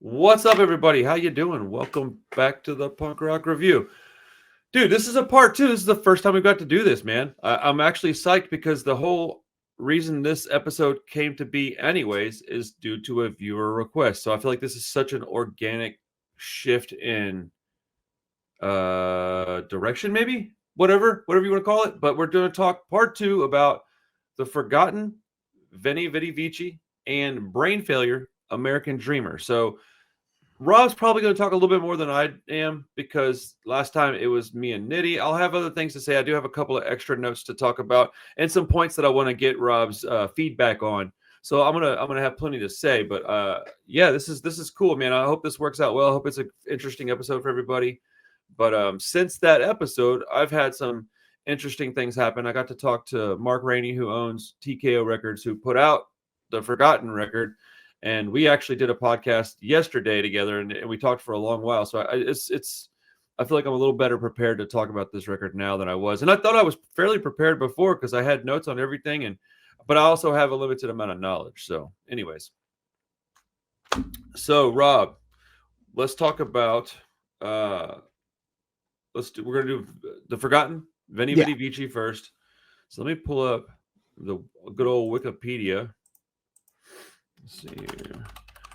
What's up, everybody? How you doing? Welcome back to the Punk Rock Review. Dude, this is a part two. This is the first time we got to do this, man. I'm actually psyched because the whole reason this episode came to be anyways is due to a viewer request. So I feel like this is such an organic shift in direction, maybe? Whatever you want to call it. But we're going to talk part two about the forgotten Vini Vidi Vici and brain failure American Dreamer. So Rob's probably going to talk a little bit more than I am because last time it was me and Nitty. I'll have other things to say. I do have a couple of extra notes to talk about and some points that I want to get Rob's feedback on. So I'm gonna have plenty to say. But yeah, this is cool, man. I hope this works out well. I hope it's an interesting episode for everybody. But since that episode, I've had some interesting things happen. I got to talk to Mark Rainey, who owns TKO Records, who put out the Forgotten record. And we actually did a podcast yesterday together, and we talked for a long while. So I feel like I'm a little better prepared to talk about this record now than I was. And I thought I was fairly prepared before because I had notes on everything, but I also have a limited amount of knowledge. So, anyways, so Rob, let's talk about we're gonna do the Forgotten Vini Vidi Vici first. So let me pull up the good old Wikipedia. Let's see here.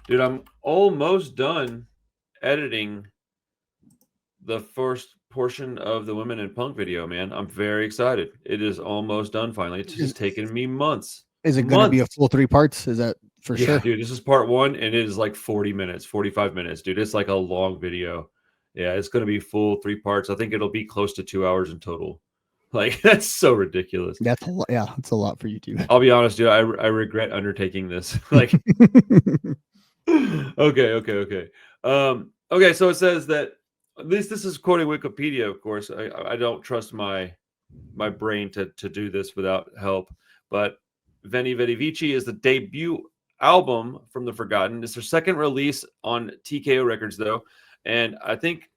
Dude, I'm almost done editing the first portion of the Women in Punk video, man. I'm very excited. It is almost done finally. It's just taken me months. Is it going to be a full 3 parts? Is that for sure? Dude, this is part 1, and it is like 40 minutes, 45 minutes, dude. It's like a long video. Yeah, it's going to be full 3 parts. I think it'll be close to 2 hours in total. Like, that's so ridiculous. That's a lot. Yeah, it's a lot for you too. I'll be honest, dude. I regret undertaking this. Like, okay. Okay. So it says that at least this is quoting Wikipedia, of course. I don't trust my brain to do this without help. But Veni Vidi Vici is the debut album from the Forgotten. It's their second release on TKO Records, though, and I think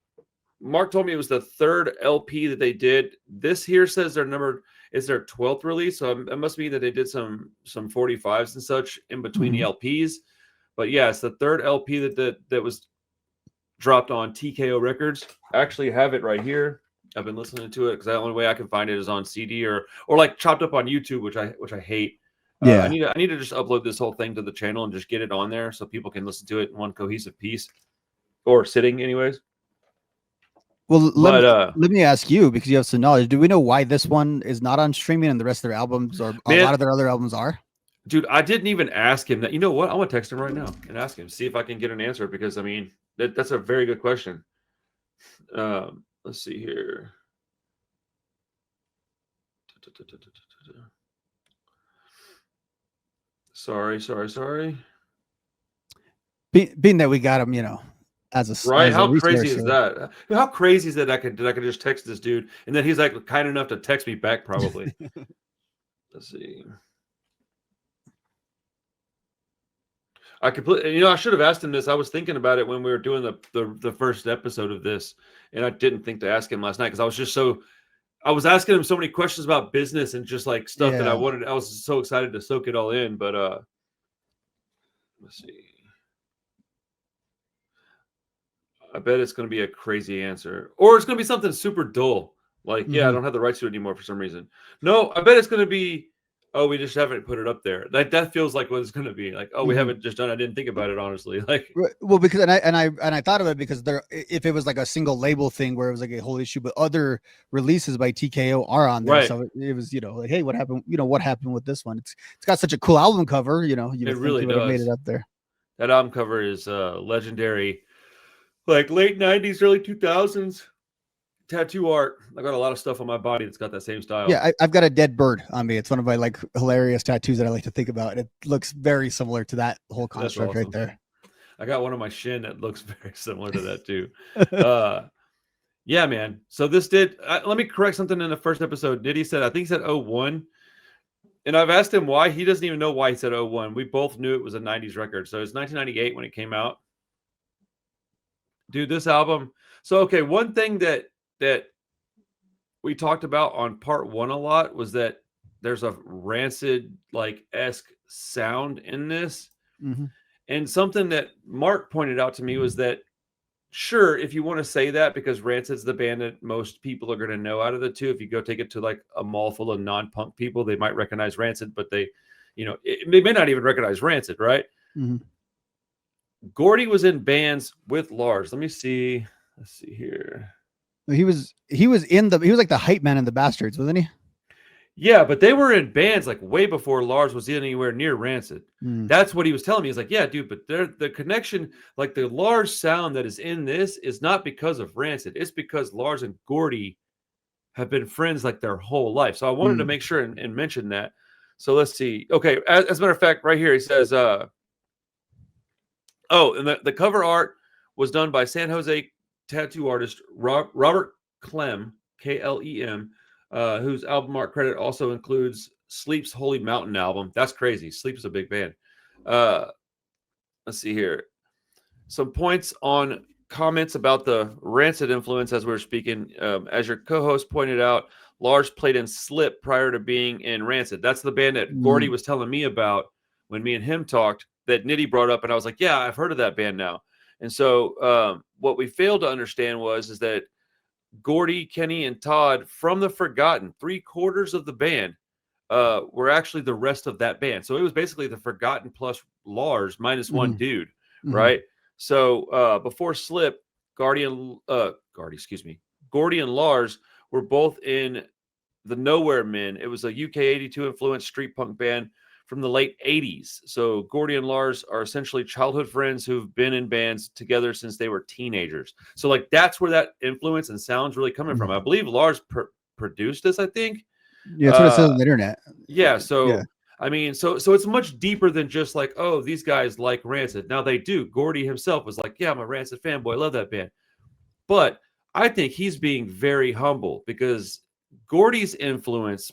Mark told me it was the third LP that they did. This here says their 12th release, so it must mean that they did some 45s and such in between the LPs. But yeah, it's the third LP that was dropped on TKO Records. I actually have it right here. I've been listening to it because the only way I can find it is on CD or like chopped up on YouTube, which I hate. Yeah, I need to just upload this whole thing to the channel and just get it on there so people can listen to it in one cohesive piece or sitting, anyways. Well, let me ask you, because you have some knowledge. Do we know why this one is not on streaming and the rest of their albums or a lot of their other albums are? Dude, I didn't even ask him that. You know what? I'm going to text him right now and ask him, see if I can get an answer, because, I mean, that's a very good question. Let's see here. Sorry. Being that we got him, as a right. as How a crazy is that? How crazy is that I could just text this dude and then he's like kind enough to text me back probably. Let's see. I completely, I should have asked him this. I was thinking about it when we were doing the first episode of this, and I didn't think to ask him last night because I was asking him so many questions about business and just like stuff that I wanted. I was so excited to soak it all in, but let's see. I bet it's going to be a crazy answer, or it's going to be something super dull. Like, I don't have the rights to it anymore for some reason. No, I bet it's going to be, oh, we just haven't put it up there. Like, that feels like what it's going to be. Like, oh, we haven't just done. I didn't think about it honestly. Like, well, because I thought of it because if it was like a single label thing where it was like a whole issue, but other releases by TKO are on there, so it was like, hey, what happened? What happened with this one? It's got such a cool album cover. You really does. Made it up there. That album cover is legendary. Like late 90s, early 2000s tattoo art. I got a lot of stuff on my body that's got that same style. Yeah, I've got a dead bird on me. It's one of my like hilarious tattoos that I like to think about. It looks very similar to that whole construct right there. I got one on my shin that looks very similar to that too. Yeah, man. So this did. Let me correct something in the first episode. Did he said? I think he said 01. And I've asked him why. He doesn't even know why he said 01. We both knew it was a 90s record. So it's 1998 when it came out. Dude, this album. So, okay, one thing that we talked about on part 1 a lot was that there's a Rancid like esque sound in this. And something that Mark pointed out to me was that, sure, if you want to say that, because Rancid's the band that most people are going to know out of the two, if you go take it to like a mall full of non-punk people, they might recognize Rancid, but they may not even recognize Rancid, right? Mm-hmm. Gordy was in bands with Lars. Let's see here. He was like the hype man in the Bastards, wasn't he? Yeah, but they were in bands like way before Lars was anywhere near Rancid. That's what he was telling me. He's like, yeah, dude, but the connection, like the Lars sound that is in this is not because of Rancid. It's because Lars and Gordy have been friends like their whole life. So I wanted to make sure and mention that. So let's see. Okay, as a matter of fact, right here, he says, and the cover art was done by San Jose tattoo artist Robert Clem, Klem, whose album art credit also includes Sleep's Holy Mountain album. That's crazy. Sleep is a big band. Let's see here. Some points on comments about the Rancid influence as we were speaking. As your co-host pointed out, Lars played in Slip prior to being in Rancid. That's the band that Gordy was telling me about when me and him talked, that Nitty brought up, and I was like, yeah, I've heard of that band now. And so what we failed to understand is that Gordy, Kenny, and Todd from the Forgotten, 3/4 of the band, were actually the rest of that band. So it was basically the Forgotten plus Lars minus one dude, right? So before Slip, Gordy and Lars were both in the Nowhere Men. It was a UK 82 influenced street punk band from the late 80s. So Gordy and Lars are essentially childhood friends who've been in bands together since they were teenagers. So like that's where that influence and sound's really coming from. I believe Lars produced this, I think. Yeah, that's what it says on the internet. Yeah, so I mean, so it's much deeper than just like, oh, these guys like Rancid. Now they do. Gordy himself was like, yeah, I'm a Rancid fanboy. I love that band. But I think he's being very humble because Gordy's influence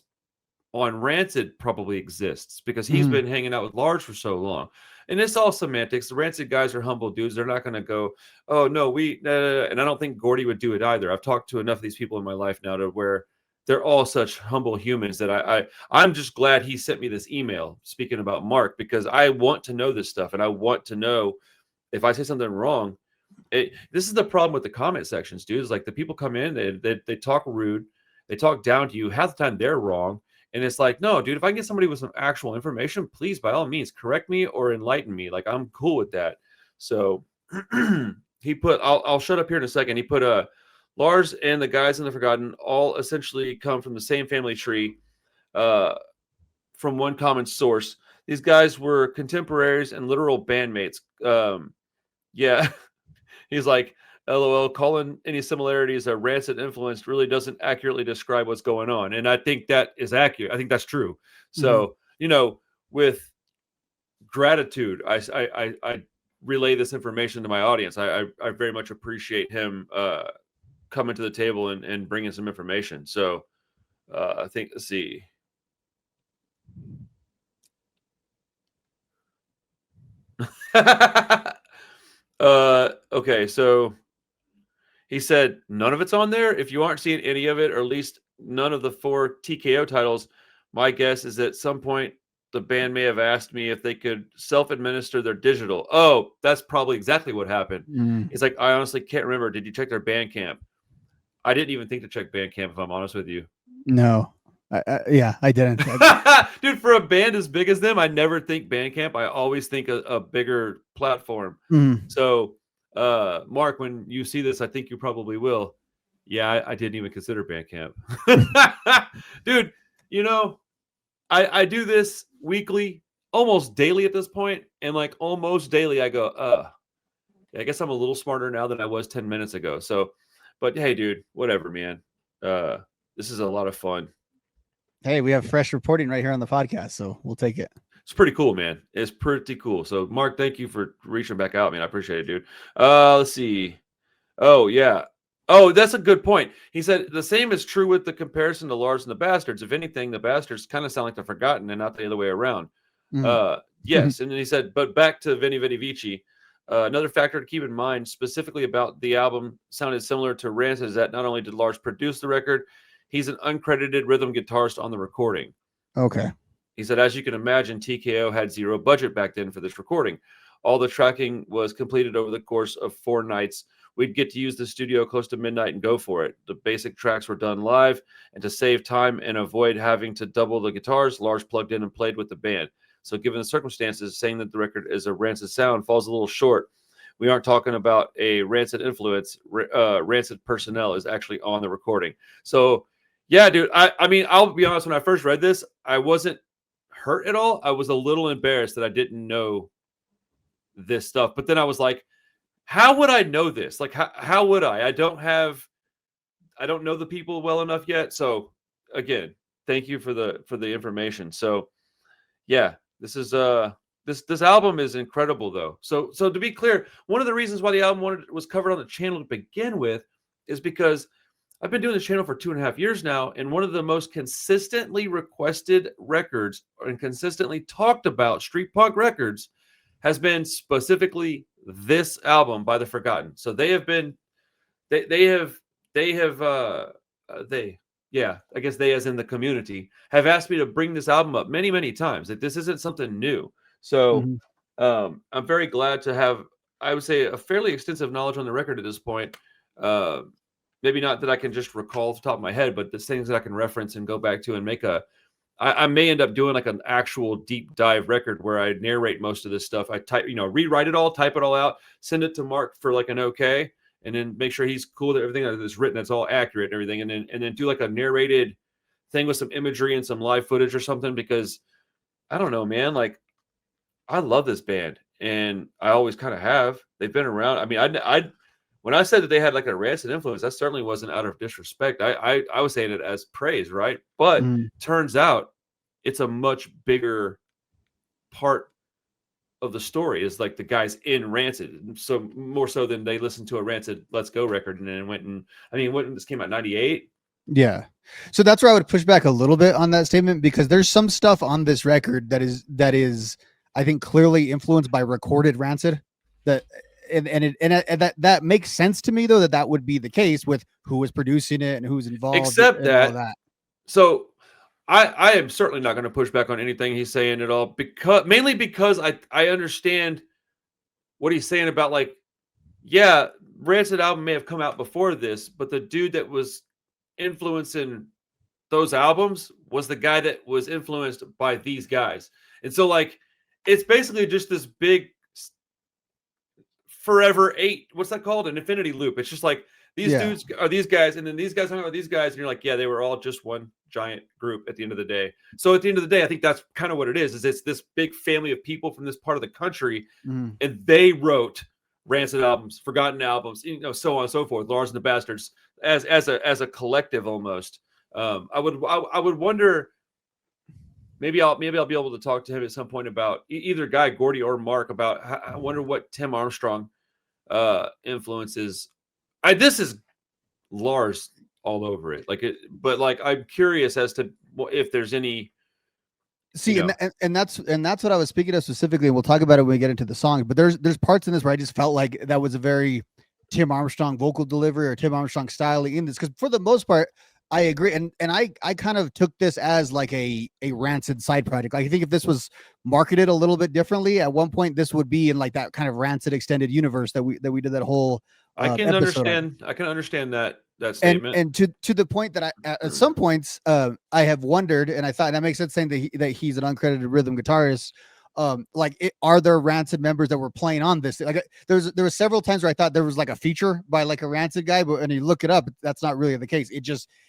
on Rancid probably exists because he's been hanging out with Lars for so long. And it's all semantics. The Rancid guys are humble dudes. They're not going to go, oh, no, and I don't think Gordy would do it either. I've talked to enough of these people in my life now to where they're all such humble humans that I'm just glad he sent me this email speaking about Mark, because I want to know this stuff. And I want to know if I say something wrong. This is the problem with the comment sections, dude. Is like the people come in, they talk rude. They talk down to you. Half the time they're wrong. And it's like, no, dude, if I can get somebody with some actual information, please, by all means, correct me or enlighten me. Like, I'm cool with that. So he put, I'll shut up here in a second. He put Lars and the guys in the Forgotten all essentially come from the same family tree from one common source. These guys were contemporaries and literal bandmates. Yeah. He's like, LOL, calling any similarities a Rancid influence really doesn't accurately describe what's going on. And I think that is accurate. I think that's true. So, with gratitude, I relay this information to my audience. I very much appreciate him coming to the table and bringing some information. So I think, let's see. Okay, so he said, none of it's on there. If you aren't seeing any of it, or at least none of the 4 TKO titles, my guess is that at some point the band may have asked me if they could self-administer their digital. Oh, that's probably exactly what happened. He's like, I honestly can't remember. Did you check their Bandcamp? I didn't even think to check Bandcamp, if I'm honest with you. No. I didn't. Dude, for a band as big as them, I never think Bandcamp. I always think a bigger platform. So Mark, when you see this, I think you probably will. Yeah, I didn't even consider Bandcamp. Dude, I do this weekly, almost daily at this point, and like almost daily I go, I guess I'm a little smarter now than I was 10 minutes ago. So, but hey, dude, whatever, man. This is a lot of fun. Hey, we have fresh reporting right here on the podcast, so we'll take it. It's pretty cool, man. It's pretty cool. So, Mark, thank you for reaching back out, man. I appreciate it, dude. Let's see. Oh, yeah. Oh, that's a good point. He said the same is true with the comparison to Lars and the Bastards. If anything, the Bastards kind of sound like the Forgotten and not the other way around. Yes. And then he said, but back to Vini Vidi Vici. Another factor to keep in mind specifically about the album sounded similar to Rancid is that not only did Lars produce the record, he's an uncredited rhythm guitarist on the recording. Okay. He said, as you can imagine, TKO had zero budget back then for this recording. All the tracking was completed over the course of 4 nights. We'd get to use the studio close to midnight and go for it. The basic tracks were done live, and to save time and avoid having to double the guitars, Lars plugged in and played with the band. So given the circumstances, saying that the record is a Rancid sound falls a little short. We aren't talking about a Rancid influence. Rancid personnel is actually on the recording. So, yeah, dude, I mean, I'll be honest, when I first read this, I wasn't hurt at all. I was a little embarrassed that I didn't know this stuff. But then I was like, how would I know this? Like, how would I? I don't know the people well enough yet. So, again, thank you for the information. So, yeah, this is this album is incredible though. So to be clear, one of the reasons why the album was covered on the channel to begin with is because I've been doing this channel for 2.5 years now, and one of the most consistently requested records and consistently talked about street punk records has been specifically this album by The Forgotten. So they have been yeah, I guess they, as in the community, have asked me to bring this album up many, many times. That this isn't something new. So I'm very glad to have, I would say, a fairly extensive knowledge on the record at this point. Maybe not that I can just recall off the top of my head, but there's things that I can reference and go back to and make I may end up doing like an actual deep dive record where I narrate most of this stuff. I rewrite it all, type it all out, send it to Mark for like an okay, and then make sure he's cool that everything that is written, that's all accurate and everything. And then do like a narrated thing with some imagery and some live footage or something, because I don't know, man, like I love this band and I always kind of have. They've been around. I mean, I when I said that they had like a Rancid influence, that certainly wasn't out of disrespect. I was saying it as praise, right? But turns out it's a much bigger part of the story is like the guys in Rancid. So more so than they listened to a Rancid Let's Go record and then went and, I mean, when this came out, 98. Yeah. So that's where I would push back a little bit on that statement, because there's some stuff on this record that is I think clearly influenced by recorded Rancid, that that makes sense to me though, that would be the case with who was producing it and who's involved. Except and all that. So I am certainly not going to push back on anything he's saying at all, mainly because I understand what he's saying about, like, yeah, Rancid album may have come out before this, but the dude that was influencing those albums was the guy that was influenced by these guys. And so, like, it's basically just this big forever 8, what's that called? An infinity loop. It's just like these dudes are these guys, and then these guys hung out with these guys, and you're like, yeah, they were all just one giant group at the end of the day. So at the end of the day, I think that's kind of what it is it's this big family of people from this part of the country, and they wrote Rancid albums, Forgotten albums, so on and so forth, Lars and the Bastards, as a collective almost. I would wonder, maybe I'll be able to talk to him at some point about either guy, Gordy or Mark, about I wonder what Tim Armstrong influences. This is Lars all over it, but I'm curious as to if there's any. See, and that's what I was speaking of specifically, and we'll talk about it when we get into the songs. But there's parts in this where I just felt like that was a very Tim Armstrong vocal delivery or Tim Armstrong style in this, because for the most part, I agree, and I kind of took this as like a Rancid side project. Like, I think if this was marketed a little bit differently, at one point this would be in like that kind of Rancid extended universe that we did that whole. I can understand that statement, and to the point that at some points I have wondered, and I thought that makes sense saying that he's an uncredited rhythm guitarist. Are there Rancid members that were playing on this? Like, there were several times where I thought there was like a feature by like a Rancid guy, but when you look it up, that's not really the case.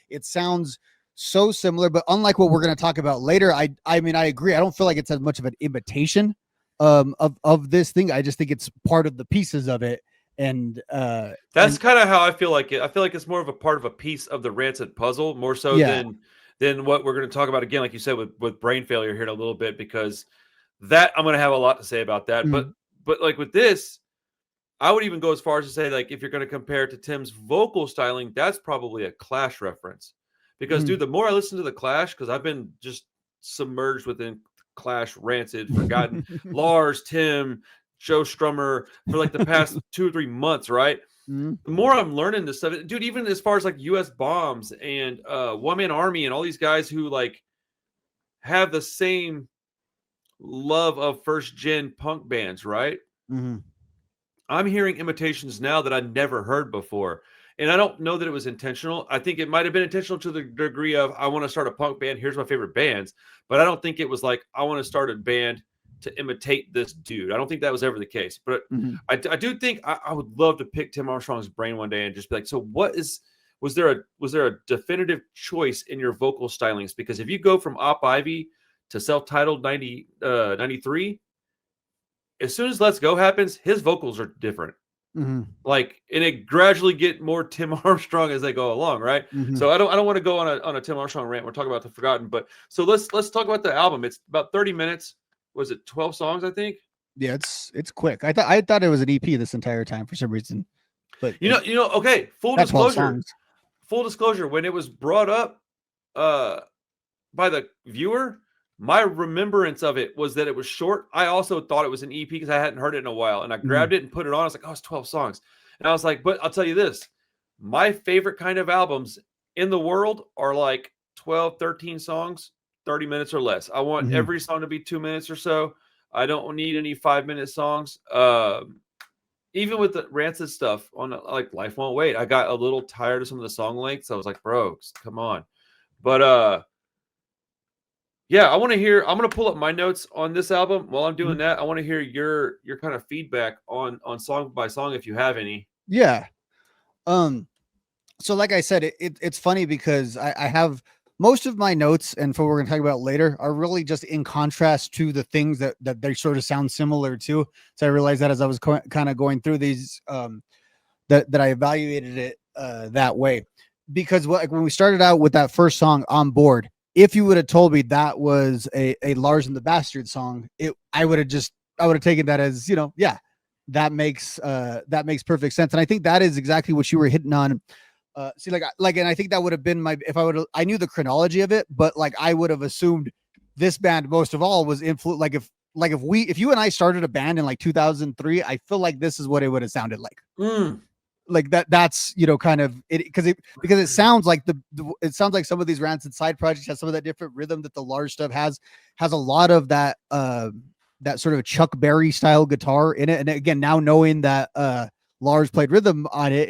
It sounds so similar, but unlike what we're going to talk about later, I mean, I agree. I don't feel like it's as much of an imitation of this thing. I just think it's part of the pieces of it. And that's kind of how I feel like it. I feel like it's more of a part of a piece of the Rancid puzzle, more so than what we're going to talk about again, like you said, with brain failure here in a little bit, because that I'm going to have a lot to say about that. But like with this, I would even go as far as to say, like, if you're going to compare it to Tim's vocal styling, that's probably a Clash reference, because dude, the more I listen to the Clash, because I've been just submerged within Clash, Rancid, Forgotten, Lars, Tim, Joe Strummer for like the past 2 or 3 months, right? The more I'm learning this stuff, dude, even as far as like US Bombs and One Man Army and all these guys who like have the same love of first gen punk bands, right? Mm-hmm. I'm hearing imitations now that I never heard before. And I don't know that it was intentional. I think it might have been intentional to the degree of I want to start a punk band. Here's my favorite bands. But I don't think it was like I want to start a band to imitate this dude. I don't think that was ever the case. But Mm-hmm. I do think I would love to pick Tim Armstrong's brain one day and just be like, so what is was there a definitive choice in your vocal stylings? Because if you go from Op Ivy to self-titled 93, as soon as Let's Go happens, his vocals are different. Mm-hmm. Like, and it gradually get more Tim Armstrong as they go along, right? Mm-hmm. So I don't want to go on a Tim Armstrong rant. We're talking about the forgotten, but so let's talk about the album. It's about 30 minutes. Was it 12 songs? I think. Yeah, it's quick. I thought it was an EP this entire time for some reason, but you know. Okay, full that's 12 disclosure. songs. Full disclosure. When it was brought up, by the viewer, my remembrance of it was that it was short. I also thought it was an EP because I hadn't heard it in a while, and I grabbed it and put it on. I was like, oh, it's 12 songs. And I was like, but I'll tell you this, my favorite kind of albums in the world are like 12, 13 songs, 30 minutes or less. I want every song to be 2 minutes or so. I don't need any 5-minute songs. Even with the Rancid stuff on like Life Won't Wait, I got a little tired of some of the song lengths. I was like, bro, come on. But yeah, I want to hear. I'm going to pull up my notes on this album. While I'm doing that, I want to hear your kind of feedback on song by song if you have any. Yeah. So like I said, it's funny because I have most of my notes, and for what we're going to talk about later, are really just in contrast to the things that they sort of sound similar to. So I realized that as I was kind of going through these, that I evaluated it that way. Because when we started out with that first song, On Board, if you would have told me that was a Lars and the Bastard song, I would have taken that as, yeah, that makes perfect sense. And I think that is exactly what you were hitting on. And I think that would have been I knew the chronology of it, but like I would have assumed this band most of all was influenced. If you and I started a band in like 2003, I feel like this is what it would have sounded like. Like that's kind of it because it sounds like it sounds like some of these Rancid side projects has some of that different rhythm that the Lars stuff has a lot of that that sort of Chuck Berry style guitar in it. And again, now knowing that Lars played rhythm on it,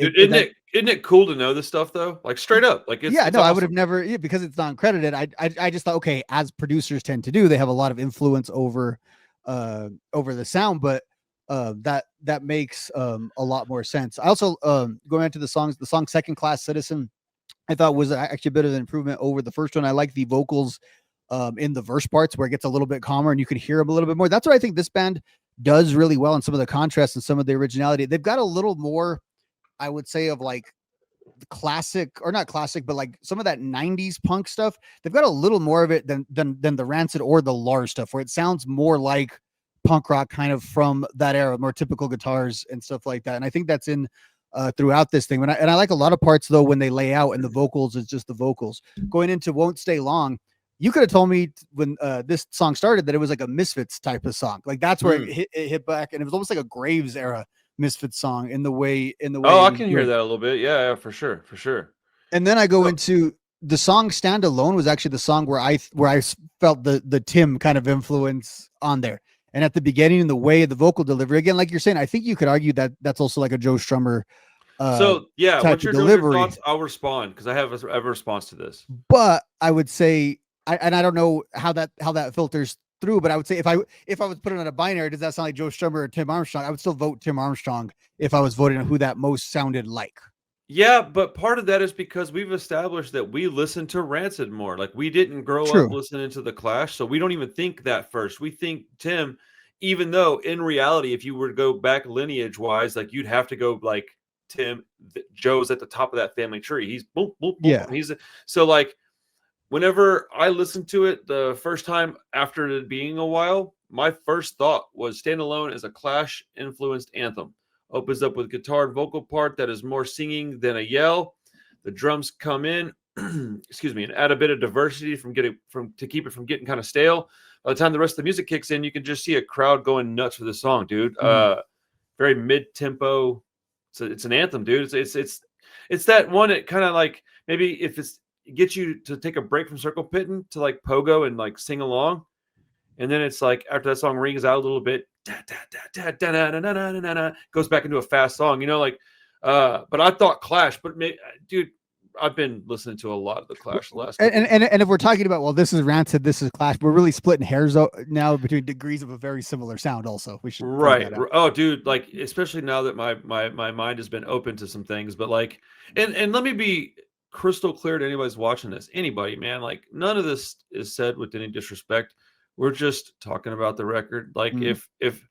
isn't it cool to know this stuff though? Like straight up, like it's awesome. I would have never because it's non-credited. I just thought, okay, as producers tend to do, they have a lot of influence over the sound, but that makes a lot more sense. I also going into the song Second Class Citizen, I thought was actually a bit of an improvement over the first one. I like the vocals in the verse parts where it gets a little bit calmer and you can hear them a little bit more. That's what I think this band does really well in some of the contrast and some of the originality. They've got a little more, I would say, of like the classic, or not classic, but like some of that 90s punk stuff. They've got a little more of it than the Rancid or the Lars stuff, where it sounds more like punk rock kind of from that era, more typical guitars and stuff like that. And I think that's in throughout this thing. And I like a lot of parts though when they lay out and the vocals is just the vocals. Going into Won't Stay Long, you could have told me when this song started that it was like a Misfits type of song. Like that's where it hit back, and it was almost like a Graves era Misfits song in the way. Oh, I can hear that a little bit. Yeah, for sure. And then I go into the song Stand Alone was actually the song where I felt the Tim kind of influence on there. And at the beginning, the way the vocal delivery, again, like you're saying, I think you could argue that that's also like a Joe Strummer. So yeah, what's your delivery? Thoughts? I'll respond because I have a response to this. But I would say, I don't know how that filters through, but I would say if I was putting on a binary, does that sound like Joe Strummer or Tim Armstrong? I would still vote Tim Armstrong if I was voting on who that most sounded like. Yeah, but part of that is because we've established that we listen to Rancid more. Like we didn't grow up listening to The Clash, so we don't even think that first. We think Tim, even though in reality, if you were to go back lineage wise, like you'd have to go like Tim, Joe's at the top of that family tree. He's boom, boom, boom. Yeah. So like whenever I listened to it the first time after it being a while, my first thought was Stand Alone as a Clash influenced anthem. Opens up with guitar and vocal part that is more singing than a yell. The drums come in, excuse me, and add a bit of diversity to keep it from getting kind of stale. By the time the rest of the music kicks in, you can just see a crowd going nuts for this song, dude. Very mid-tempo. It's an anthem, dude. It's that one that kind of like maybe if it gets you to take a break from circle pitting to like pogo and like sing along, and then it's like after that song rings out a little bit, goes back into a fast song, you know, like, but I thought Clash, but dude, I've been listening to a lot of the Clash the last couple and if we're talking about, well, this is Rancid, this is Clash, we're really splitting hairs now between degrees of a very similar sound. Also, we should right. Oh, dude, like, especially now that my mind has been open to some things, but like, and let me be crystal clear to anybody's watching this. Anybody, man, like, none of this is said with any disrespect. We're just talking about the record. Like, if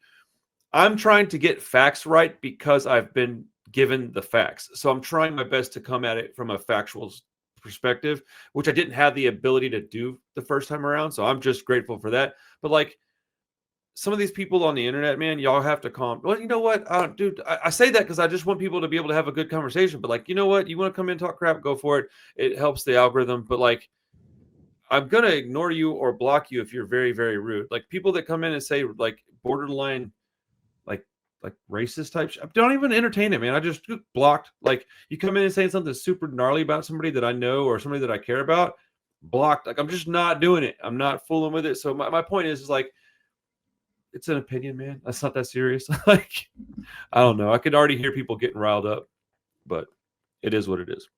I'm trying to get facts right because I've been given the facts. So I'm trying my best to come at it from a factual perspective, which I didn't have the ability to do the first time around. So I'm just grateful for that. But like, some of these people on the internet, man, y'all have to calm. Well, you know what, dude, I say that because I just want people to be able to have a good conversation. But like, you know what, you want to come in and talk crap, go for it. It helps the algorithm. But like, I'm gonna ignore you or block you if you're very, very rude. Like, people that come in and say like borderline, like racist type shit, don't even entertain it, man. I just blocked. Like, you come in and saying something super gnarly about somebody that I know or somebody that I care about, blocked. Like, I'm just not doing it. I'm not fooling with it. So my point is like, it's an opinion, man. That's not that serious. Like, I don't know. I could already hear people getting riled up, but it is what it is.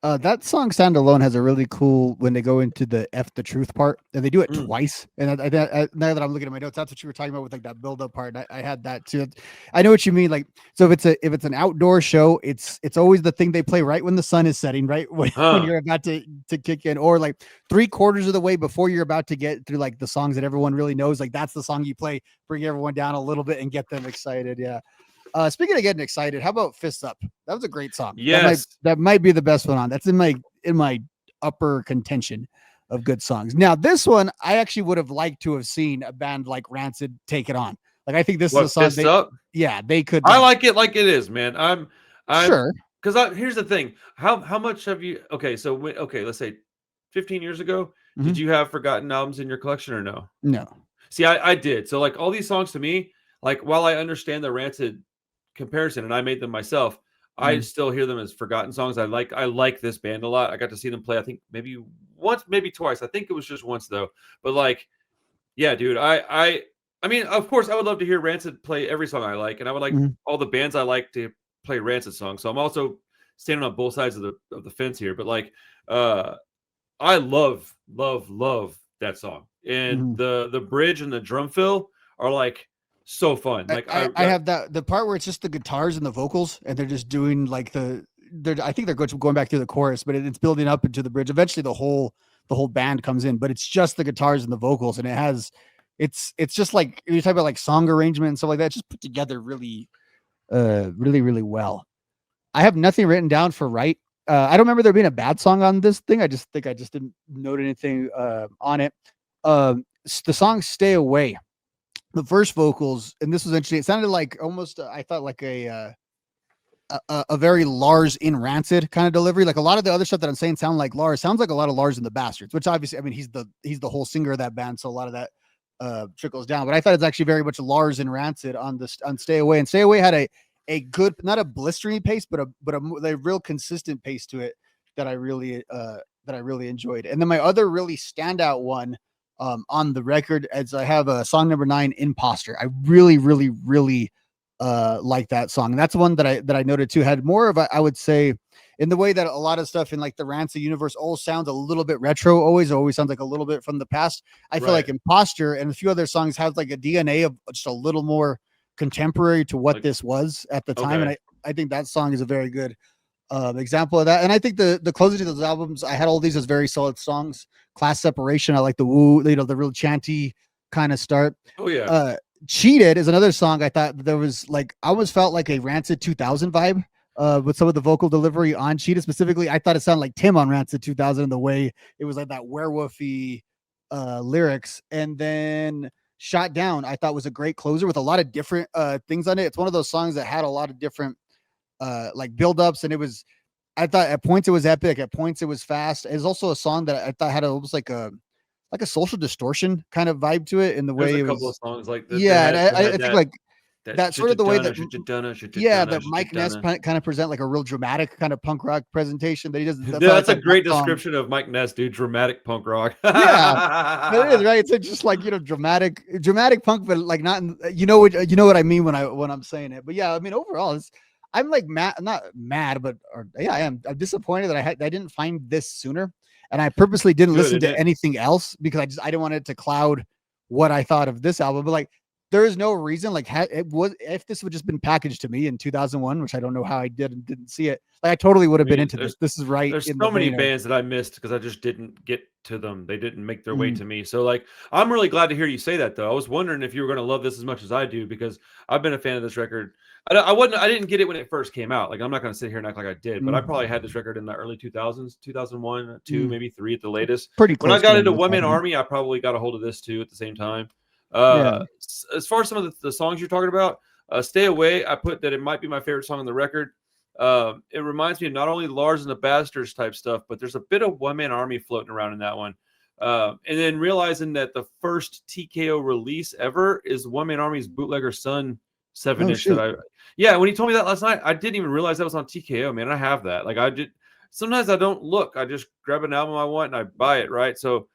That song "Stand Alone" has a really cool when they go into the "F the Truth" part, and they do it twice. And now that I'm looking at my notes, that's what you were talking about with like that build-up part. I had that too. I know what you mean. Like, so if it's an outdoor show, it's always the thing they play right when the sun is setting, right when you're about to kick in, or like 3/4 of the way before you're about to get through like the songs that everyone really knows. Like, that's the song you play, bring everyone down a little bit and get them excited. Yeah. Speaking of getting excited, how about Fists Up? That was a great song. Yes. That might be the best one on. That's in my upper contention of good songs. Now, this one, I actually would have liked to have seen a band like Rancid take it on. Like, I think this is a song Fists Up? Yeah, they could. I like it like it is, man. I'm sure. Because here's the thing. How much have you, okay, so let's say 15 years ago, did you have forgotten albums in your collection or no? No. See, I did. So like, all these songs to me, like, while I understand the Rancid comparison and I made them myself, I still hear them as forgotten songs. I like this band a lot. I got to see them play, I think maybe once, maybe twice. I think it was just once though. But like, yeah, dude, I mean, of course I would love to hear Rancid play every song I like, and I would like all the bands I like to play Rancid songs. So I'm also standing on both sides of the fence here. But like, I love that song. And the bridge and the drum fill are like so fun. Like, I have the part where it's just the guitars and the vocals, and they're just doing like I think they're going back through the chorus, but it's building up into the bridge. Eventually the whole band comes in, but it's just the guitars and the vocals, and it's just like you talk about like song arrangement and stuff like that, just put together really really well. I have nothing written down for Right. I don't remember there being a bad song on this thing. I just didn't note anything on it. The song "Stay Away," the first vocals, and this was interesting. It sounded like almost, I thought like a very Lars in Rancid kind of delivery. Like, a lot of the other stuff that I'm saying sound like Lars. Sounds like a lot of Lars and the Bastards, which obviously, I mean, he's the whole singer of that band, so a lot of that trickles down. But I thought it's actually very much Lars and Rancid on "Stay Away." And "Stay Away" had a good, not a blistering pace, but a real consistent pace to it that I really enjoyed. And then my other really standout one on the record, as I have song number 9, "Imposter." I really like that song. And that's one that I noted too, had more of I would say, in the way that a lot of stuff in like the Rancid universe always sounds a little bit retro, always sounds like a little bit from the past. I feel like "Imposter" and a few other songs have like a DNA of just a little more contemporary to what this was at the time. And I think that song is a very good example of that. And I think the closing to those albums, I had all these as very solid songs. "Class Separation," I like the woo, the real chanty kind of start. Oh yeah. "Cheated" is another song I thought there was like, I almost felt like a Rancid 2000 vibe with some of the vocal delivery on "Cheated." Specifically, I thought it sounded like Tim on Rancid 2000 in the way it was like that werewolfy lyrics. And then "Shot Down" I thought was a great closer with a lot of different things on it. It's one of those songs that had a lot of different like build-ups, and I thought at points it was epic, at points it was fast. It's also a song that I thought had almost like a Social Distortion kind of vibe to it in the way There's it a couple was. of songs like that. Yeah, and I think like that's sort of the way that that Mike Ness kind of present like a real dramatic kind of punk rock presentation that he does. That's a great description of Mike Ness, dude. Dramatic punk rock. Yeah, it is, right. It's just like, dramatic punk, but like not you know what I mean when I'm saying it. But yeah, I mean overall, I'm like mad, not mad, but I am. I'm disappointed that I didn't find this sooner, and I purposely didn't listen to anything else because I didn't want it to cloud what I thought of this album. But like, there is no reason, like, if this would just been packaged to me in 2001, which I don't know how I didn't see it. Like, I totally would have been into this. This is right. There's so many bands that I missed because I just didn't get to them. They didn't make their way to me. So like, I'm really glad to hear you say that though. I was wondering if you were going to love this as much as I do, because I've been a fan of this record. I didn't get it when it first came out. Like, I'm not going to sit here and act like I did, but I probably had this record in the early 2000s, 2001, 2, maybe 3 at the latest. Pretty close. When I got into One Man Army, I probably got a hold of this too at the same time. As far as some of the songs you're talking about, Stay Away, I put that it might be my favorite song on the record. It reminds me of not only Lars and the Bastards type stuff, but there's a bit of One Man Army floating around in that one. And then realizing that the first TKO release ever is One Man Army's Bootlegger Son 7-inch. When he told me that last night, I didn't even realize that was on TKO, man. I have that. Like, sometimes I don't look. I just grab an album I want and I buy it, right? So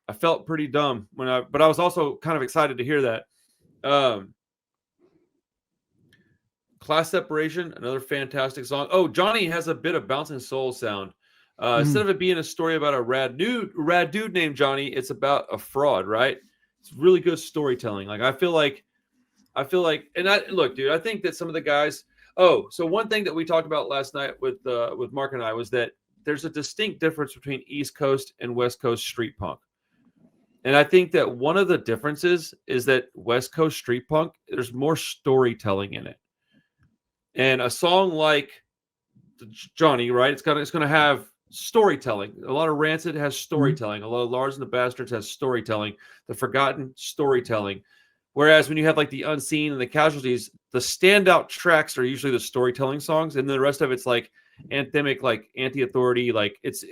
I felt pretty dumb but I was also kind of excited to hear that. Class Separation, another fantastic song. Oh, Johnny has a bit of Bouncing Soul sound. Instead of it being a story about a rad dude named Johnny, it's about a fraud, right? It's really good storytelling. Like, I feel like, look, dude, I think that some of the guys. Oh, so one thing that we talked about last night with Mark and I was that there's a distinct difference between East Coast and West Coast street punk. And I think that one of the differences is that West Coast street punk, there's more storytelling in it. And a song like Johnny, right? It's going to have storytelling. A lot of Rancid has storytelling. A lot of Lars and the Bastards has storytelling. The Forgotten, storytelling. Whereas when you have like the Unseen and the Casualties, the standout tracks are usually the storytelling songs, and the rest of it's like anthemic, like Anti-Authority,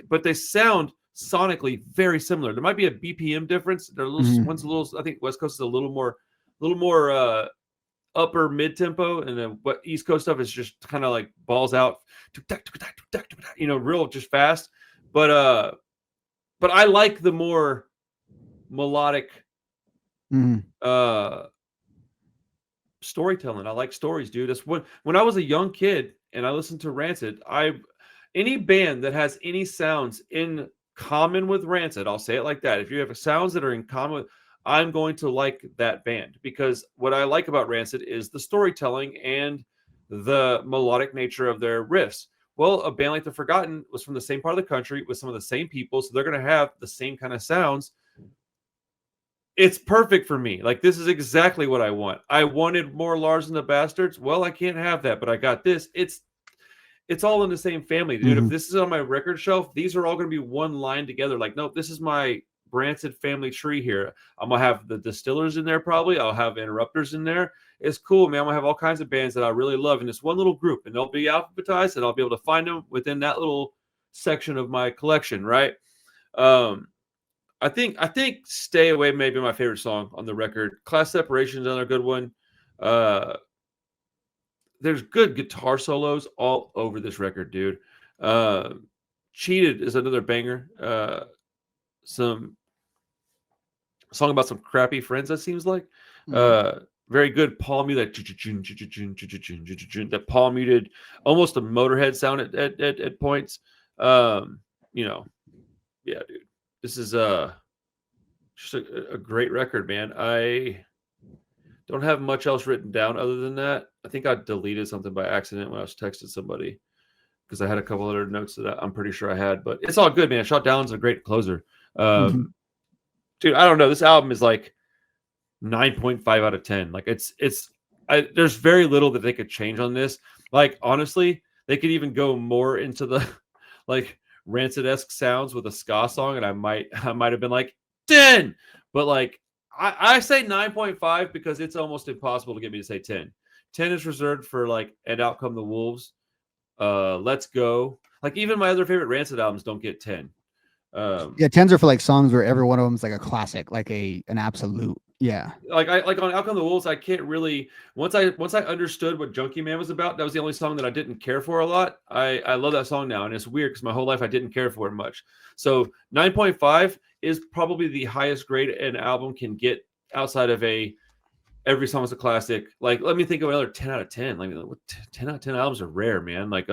but they sound sonically very similar. There might be a BPM difference. One's a little. I think West Coast is a little more upper mid tempo, and then what East Coast stuff is just kind of like balls out, real just fast. But I like the more melodic storytelling. I like stories, dude. That's when I was a young kid and I listened to Rancid, any band that has any sounds in common with Rancid, I'll say it like that. If you have sounds that are in common, I'm going to like that band, because what I like about Rancid is the storytelling and the melodic nature of their riffs. Well, a band like The Forgotten was from the same part of the country with some of the same people, so they're going to have the same kind of sounds. It's perfect for me. Like, this is exactly what I want. I wanted more Lars and the Bastards. Well, I can't have that, but I got this. It's all in the same family, dude. If this is on my record shelf, these are all going to be one line together. Like, nope, this is my Rancid family tree here. I'm gonna have the Distillers in there, probably. I'll have Interrupters in there. It's cool, man. I'm gonna have all kinds of bands that I really love in this one little group, and they'll be alphabetized, and I'll be able to find them within that little section of my collection, right? I think Stay Away may be my favorite song on the record. Class Separation is another good one. There's good guitar solos all over this record, dude. Cheated is another banger. Some song about some crappy friends, that seems like. Very good palm mute, that palm muted, almost a Motorhead sound at points. Yeah, dude, this is just a great record, man. I don't have much else written down other than that. I think I deleted something by accident when I was texting somebody, because I had a couple other notes that I'm pretty sure I had, but it's all good, man. Shot Down's a great closer. Dude, I don't know. This album is like 9.5 out of 10. Like, there's very little that they could change on this. Like, honestly, they could even go more into the like Rancid-esque sounds with a ska song, and I might have been like 10. But like, I say 9.5 because it's almost impossible to get me to say 10. 10 is reserved for like And Out Come the Wolves, Let's Go. Like, even my other favorite Rancid albums don't get 10. 10s are for like songs where every one of them is like a classic, like an absolute Yeah. Like on Out Come the Wolves, I can't really once I understood what Junkie Man was about, that was the only song that I didn't care for a lot. I love that song now, and it's weird because my whole life I didn't care for it much. So 9.5 is probably the highest grade an album can get outside of every song is a classic. Like, let me think of another 10 out of 10. Like, 10 out of 10 albums are rare, man. Like,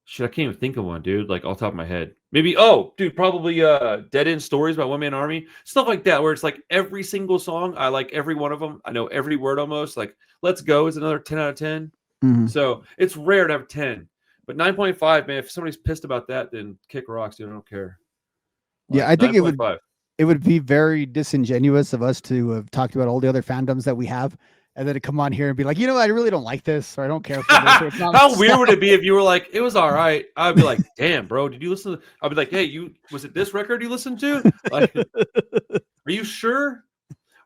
shit, I can't even think of one, dude. Like, off the top of my head. Maybe, probably Dead End Stories by One Man Army. Stuff like that, where it's like every single song, I like every one of them. I know every word almost. Like, Let's Go is another 10 out of 10. Mhm. So it's rare to have 10. But 9.5, man, if somebody's pissed about that, then kick rocks, dude. I don't care. Like, Yeah, I think 9.5. it would be very disingenuous of us to have talked about all the other fandoms that we have, and then to come on here and be like, I really don't like this, or I don't care for this. Or it's not How weird would it be if you were like, it was all right? I'd be like, damn, bro, did you listen? I'd be like, hey, was it this record you listened to? Like, are you sure?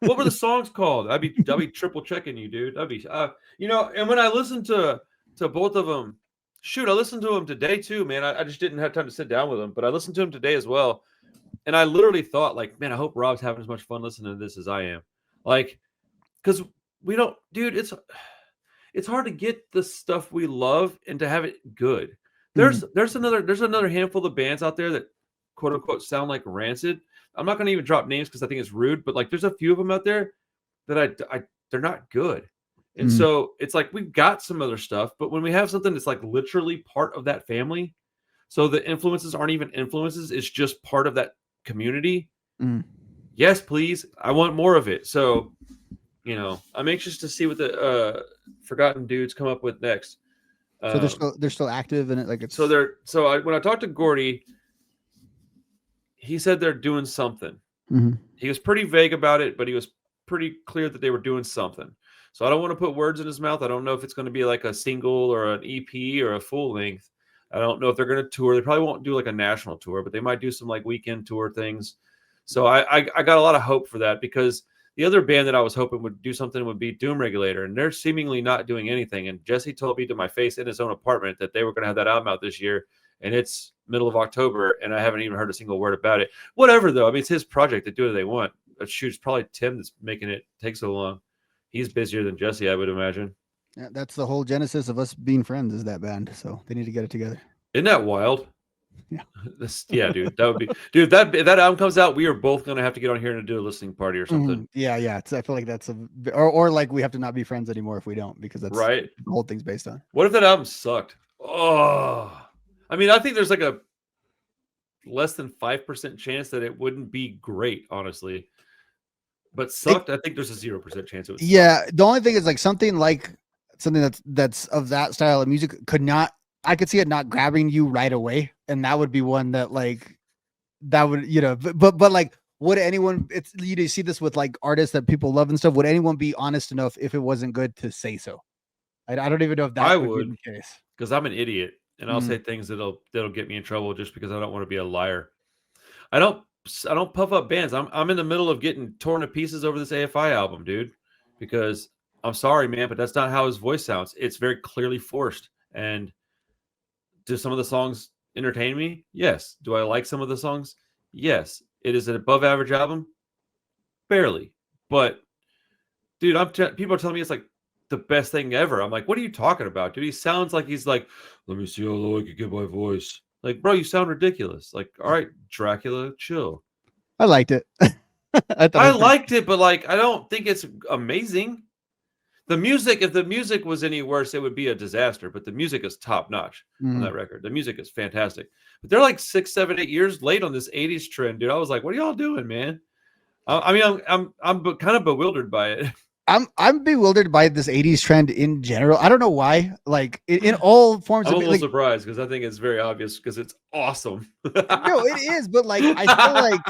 What were the songs called? I'd be triple checking you, dude. I'd be, and when I listened to both of them, shoot, I listened to them today too, man. I just didn't have time to sit down with them, but I listened to them today as well. And I literally thought, like, man, I hope Rob's having as much fun listening to this as I am. Like, because we don't, dude, it's hard to get the stuff we love and to have it good. There's another handful of bands out there that quote unquote sound like Rancid. I'm not going to even drop names because I think it's rude, but like there's a few of them out there that they're not good. And so it's like we've got some other stuff, but when we have something that's like literally part of that family, so the influences aren't even influences, it's just part of that community. Yes, please. I want more of it. So, I'm anxious to see what the Forgotten Dudes come up with next. So they're still active in it, like it's. When I talked to Gordy, he said they're doing something. He was pretty vague about it, but he was pretty clear that they were doing something. So I don't want to put words in his mouth. I don't know if it's going to be like a single or an EP or a full length. I don't know if they're going to tour. They probably won't do like a national tour, but they might do some like weekend tour things. So I got a lot of hope for that, because the other band that I was hoping would do something would be Doom Regulator, and they're seemingly not doing anything. And Jesse told me to my face in his own apartment that they were going to have that album out this year, and it's middle of October, and I haven't even heard a single word about it. Whatever, though. I mean, it's his project. They do what they want. Shoot, it's probably Tim that's making it take so long. He's busier than Jesse, I would imagine. Yeah, that's the whole genesis of us being friends, is that band. So they need to get it together. Isn't that wild? Yeah. Dude. That would be, dude. If that album comes out, we are both gonna have to get on here and do a listening party or something. Yeah. I feel like that's or like we have to not be friends anymore if we don't, because that's right. The whole thing's based on. What if that album sucked? Oh, I mean, I think there's like a less than 5% chance that it wouldn't be great, honestly. But sucked, I think there's a 0% chance it would. Yeah, the only thing is like something that's of that style of music I could see it not grabbing you right away, and that would be one that like that would but like would anyone? It's you see this with like artists that people love and stuff. Would anyone be honest enough if it wasn't good to say so? I don't even know if that would be the case, because I'm an idiot and I'll say things that'll get me in trouble just because I don't want to be a liar. I don't puff up bands. I'm in the middle of getting torn to pieces over this AFI album, dude, because I'm sorry, man, but that's not how his voice sounds. It's very clearly forced. And do some of the songs entertain me? Yes. Do I like some of the songs? Yes. It is an above average album? Barely. But dude, people are telling me it's like the best thing ever. I'm like, what are you talking about, dude? He sounds like he's like, let me see how low I can get my voice. Like, bro, you sound ridiculous. Like, all right, Dracula, chill. I liked it. I liked it, but like, I don't think it's amazing. The music, if the music was any worse, it would be a disaster. But the music is top notch on that record. The music is fantastic. But they're like 6, 7, 8 years late on this 80s trend, dude. I was like, what are y'all doing, man? I mean, I'm kind of bewildered by it. I'm bewildered by this 80s trend in general. I don't know why. Like in all forms I'm of a little surprised because I think it's very obvious because it's awesome. No, it is, but like I feel like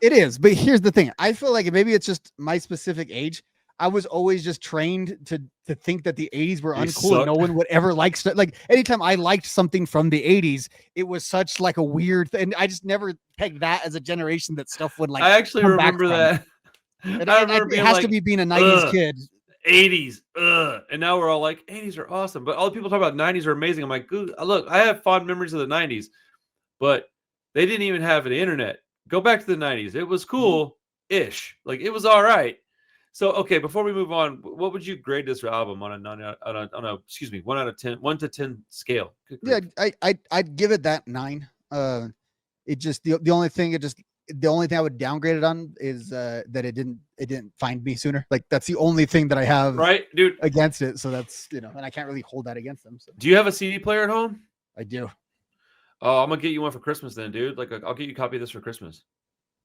it is. But here's the thing. I feel like maybe it's just my specific age. I was always just trained to think that the 80s were uncool and no one would ever like stuff. Like anytime I liked something from the 80s, it was such like a weird thing. I just never pegged that as a generation that stuff would like. I actually remember that. I remember it has to be being a 90s kid. 80s, and now we're all like 80s are awesome, but all the people talk about 90s are amazing. I'm like, look, I have fond memories of the 90s, but they didn't even have an internet. Go back to the 90s. It was cool, ish. Like it was all right. So okay, before we move on, what would you grade this album on a excuse me 1 to 10 scale? Yeah, I'd give it that 9. It just the only thing I would downgrade it on is that it didn't find me sooner. Like that's the only thing that I have right, dude, against it. So that's and I can't really hold that against them. So. Do you have a CD player at home? I do. Oh, I'm gonna get you one for Christmas then, dude. Like I'll get you a copy of this for Christmas.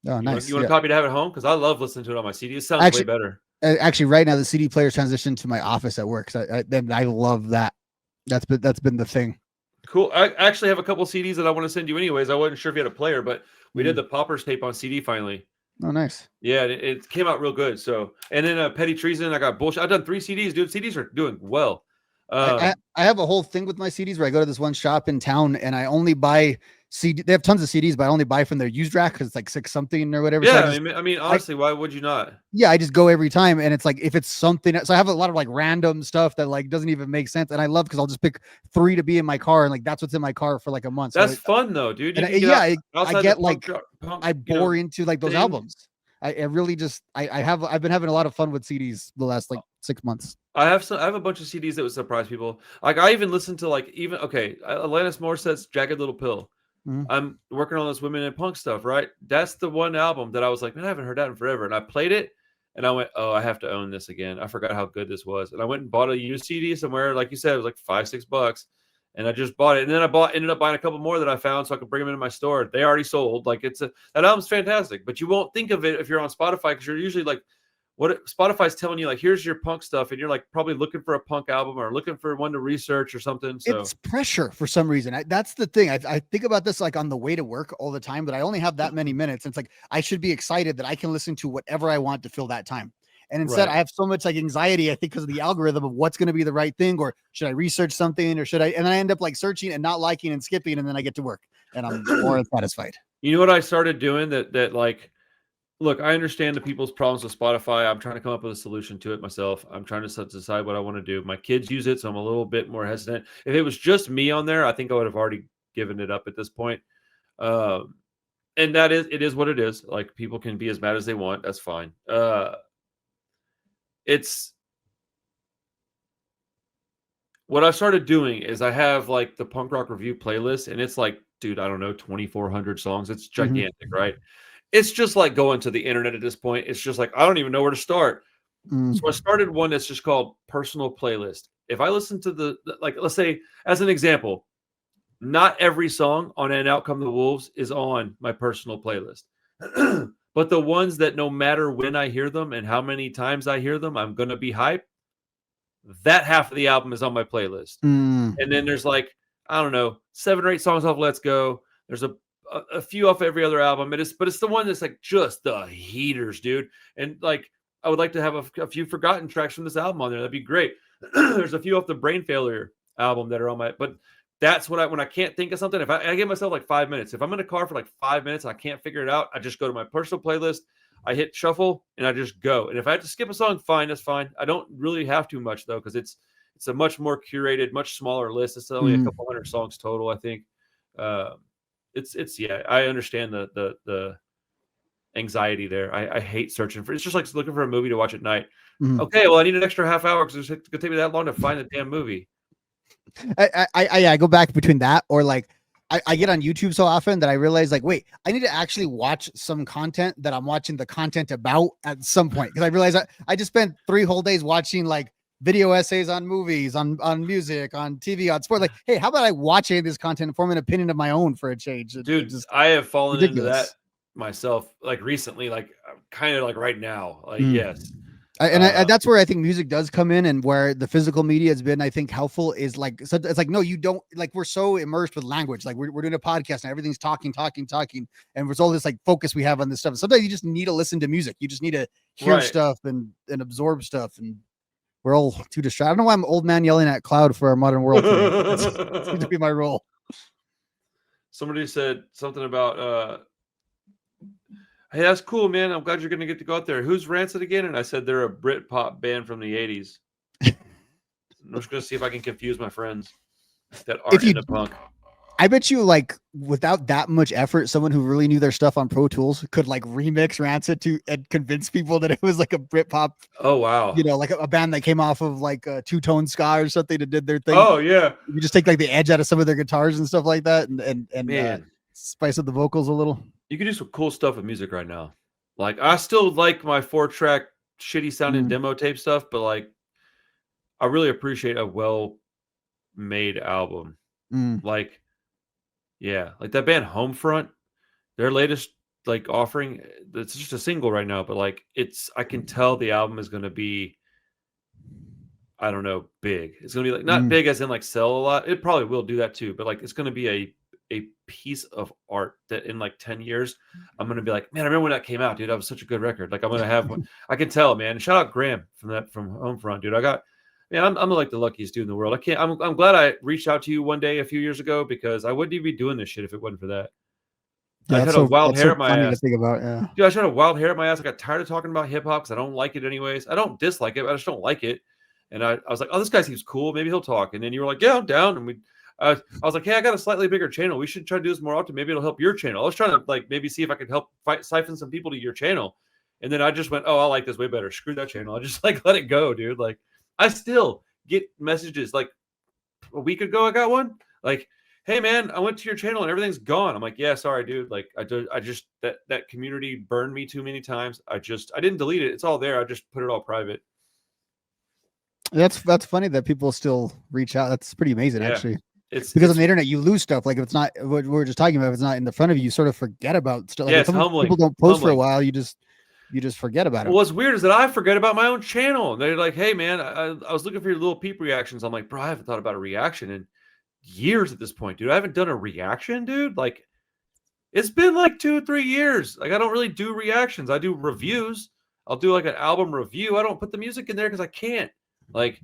Oh, nice. You want a copy to have at home? Because I love listening to it on my CD. It sounds way better. Actually, right now the CD player's transitioned to my office at work. So I love that. That's been the thing. Cool. I actually have a couple CDs that I want to send you anyways. I wasn't sure if you had a player, but we did the Poppers tape on CD finally. Oh, nice. Yeah, it came out real good. So, and then Petty Treason, I got bullshit. I've done 3 CDs, dude. CDs are doing well. I have a whole thing with my CDs where I go to this one shop in town and I only buy CD. They have tons of CDs, but I only buy from their used rack because it's like 6 something or whatever. Yeah, so I mean, honestly, why would you not? Yeah, I just go every time, and it's like if it's something. So I have a lot of like random stuff that like doesn't even make sense, and I love because I'll just pick 3 to be in my car, and like that's what's in my car for like a month. That's fun though, dude. I get like I bore into like those albums. I really just I've been having a lot of fun with CDs the last like 6 months. I have a bunch of CDs that would surprise people. Like I even listened to Alanis Morissette's Jagged Little Pill. Mm-hmm. I'm working on this Women in Punk stuff, right? That's the one album that I was like, man, I haven't heard that in forever. And I played it and I went, oh, I have to own this again. I forgot how good this was. And I went and bought a used CD somewhere, like you said, it was like $5-6. And I just bought it. And then ended up buying a couple more that I found so I could bring them into my store. They already sold. Like that album's fantastic, but you won't think of it if you're on Spotify because you're usually like, what Spotify's telling you, like, here's your punk stuff, and you're like probably looking for a punk album or looking for one to research or something. So it's pressure for some reason. That's the thing. I think about this like on the way to work all the time, but I only have that many minutes. It's like I should be excited that I can listen to whatever I want to fill that time. And instead, I have so much like anxiety, I think, because of the algorithm of what's going to be the right thing, or should I research something, or should I? And then I end up like searching and not liking and skipping, and then I get to work and I'm more unsatisfied. You know what I started doing that like. Look, I understand the people's problems with Spotify. I'm trying to come up with a solution to it myself. I'm trying to decide what I want to do. My kids use it, so I'm a little bit more hesitant. If it was just me on there, I think I would have already given it up at this point. And it is what it is. Like people can be as mad as they want. That's fine. It's what I started doing is I have like the punk rock review playlist, and it's like, dude, I don't know, 2,400 songs. It's gigantic, right? It's just like going to the internet at this point. It's just like, I don't even know where to start. So I started one that's just called personal playlist. If I listen to like, let's say as an example, not every song on And Out Come the Wolves is on my personal playlist, but the ones that no matter when I hear them and how many times I hear them, I'm going to be hyped. That half of the album is on my playlist. And then there's like, I don't know, 7 or 8 songs off Let's Go. There's a few off every other album. But it's the one that's like just the heaters, dude. And like, I would like to have a few forgotten tracks from this album on there. That'd be great. There's a few off the Brain Failure album that are on but that's when I can't think of something. If I give myself like 5 minutes, if I'm in a car for like 5 minutes and I can't figure it out, I just go to my personal playlist. I hit shuffle and I just go. And if I have to skip a song, fine, that's fine. I don't really have too much though, because it's a much more curated, much smaller list. It's only a couple hundred songs total, I think. Yeah, I understand the anxiety there. I hate searching for. It's just like looking for a movie to watch at night. Okay, well, I need an extra half hour because it's gonna take me that long to find the damn movie. I go back between that or like I get on YouTube so often that I realize like, wait, I need to actually watch some content that I'm watching the content about at some point, because I realize I just spent 3 whole days watching like video essays on movies, on music, on TV, on sport. Like, hey, how about I watch any of this content and form an opinion of my own for a change? Dude, I have fallen into that myself, like recently, like kind of like right now. Like, yes. That's where I think music does come in, and where the physical media has been, I think, helpful is like, so it's like, no, you don't, like, we're so immersed with language. Like we're doing a podcast and everything's talking. And there's all this like focus we have on this stuff. Sometimes you just need to listen to music. You just need to hear stuff and absorb stuff. And we're all too distracted. I don't know why I'm old man yelling at cloud for our modern world today. That seems to be my role. Somebody said something about, hey, that's cool, man. I'm glad you're going to get to go out there. Who's Rancid again? And I said they're a Brit pop band from the 80s. I'm just going to see if I can confuse my friends that aren't into punk. I bet you, like, without that much effort, someone who really knew their stuff on Pro Tools could like remix Rancid and convince people that it was like a Britpop. Oh wow. You know, like a band that came off of like a two-tone ska or something that did their thing. Oh yeah. You just take like the edge out of some of their guitars and stuff like that, and Man, spice up the vocals a little. you can do some cool stuff with music right now. Like I still like my 4-track shitty sounding demo tape stuff, but like I really appreciate a well-made album. Like, yeah, like that band Homefront, their latest like offering, it's just a single right now, but like I can tell the album is going to be, I don't know, big. It's going to be like not big as in like sell a lot. It probably will do that too, but like it's going to be a piece of art that in like 10 years I'm going to be like, man, I remember when that came out, dude. That was such a good record. Like I'm going to have one. I can tell, man. Shout out Graham from Homefront, dude. I'm like the luckiest dude in the world. I'm glad I reached out to you one day a few years ago, because I wouldn't even be doing this shit if it wasn't for that. Yeah, I had a wild hair at my ass. To think about, yeah. Dude, I just had a wild hair at my ass. I got tired of talking about hip hop because I don't like it anyways. I don't dislike it, but I just don't like it. And I was like, oh, this guy seems cool. Maybe he'll talk. And then you were like, yeah, I'm down. And I was like, hey, I got a slightly bigger channel. We should try to do this more often. Maybe it'll help your channel. I was trying to like maybe see if I could help siphon some people to your channel. And then I just went, oh, I like this way better. Screw that channel. I just like let it go, dude. Like I still get messages like a week ago. I got one like, hey man, I went to your channel and everything's gone. I'm like, yeah, sorry, dude. Like I just that community burned me too many times. I didn't delete it. It's all there. I just put it all private. That's funny that people still reach out. That's pretty amazing, actually. It's because on the internet you lose stuff. Like if it's not what we're just talking about, if it's not in the front of you, you sort of forget about stuff. Like yeah, it's humbling. People don't post for a while. You just forget about it. Well, what's weird is that I forget about my own channel. They're like, hey man, I was looking for your little peep reactions. I'm like, bro, I haven't thought about a reaction in years at this point, dude. I haven't done a reaction, dude. Like it's been like 2 or 3 years. Like I don't really do reactions. I do reviews. I'll do like an album review. I don't put the music in there because I can't. Like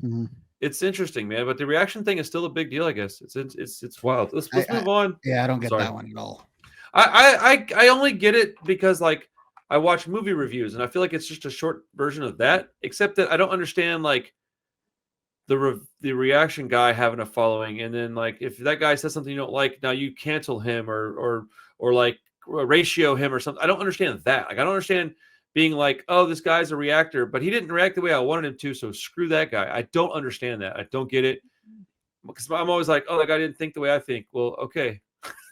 it's interesting, man. But the reaction thing is still a big deal, I guess. It's wild. Let's move on. Yeah, I don't get that one at all. I only get it because like I watch movie reviews and I feel like it's just a short version of that, except that I don't understand like the reaction guy having a following, and then like if that guy says something you don't like, now you cancel him or like ratio him or something. I don't understand that. Like I don't understand being like, oh, this guy's a reactor, but he didn't react the way I wanted him to, so screw that guy. I don't understand that. I don't get it. Because I'm always like, oh, that guy didn't think the way I think. Well, okay.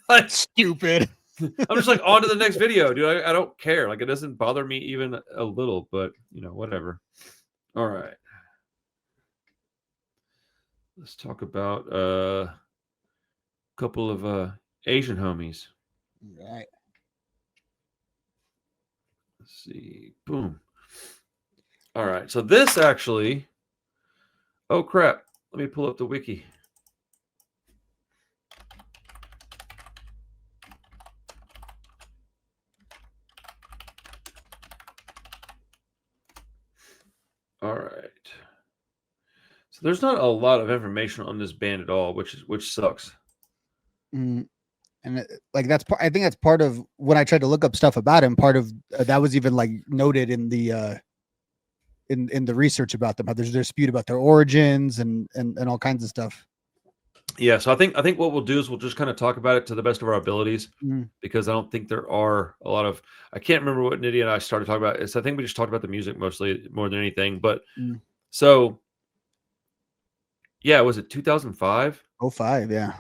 Like stupid. I'm just like on to the next video, dude. I don't care. Like it doesn't bother me even a little, but you know, whatever. All right. Let's talk about a couple of Asian homies. All right. Let's see. Boom. All right. So this actually. Oh crap. Let me pull up the wiki. All right. So there's not a lot of information on this band at all, which sucks. And like I think that's part of when I tried to look up stuff about him. Part of that was even like noted in the in the research about them. How there's a dispute about their origins and all kinds of stuff. Yeah, so I think what we'll do is we'll just kind of talk about it to the best of our abilities, because I don't think there are a lot of. I can't remember what Nitty and I started talking about. I think we just talked about the music mostly more than anything. But so yeah, was it 2005? 05, yeah.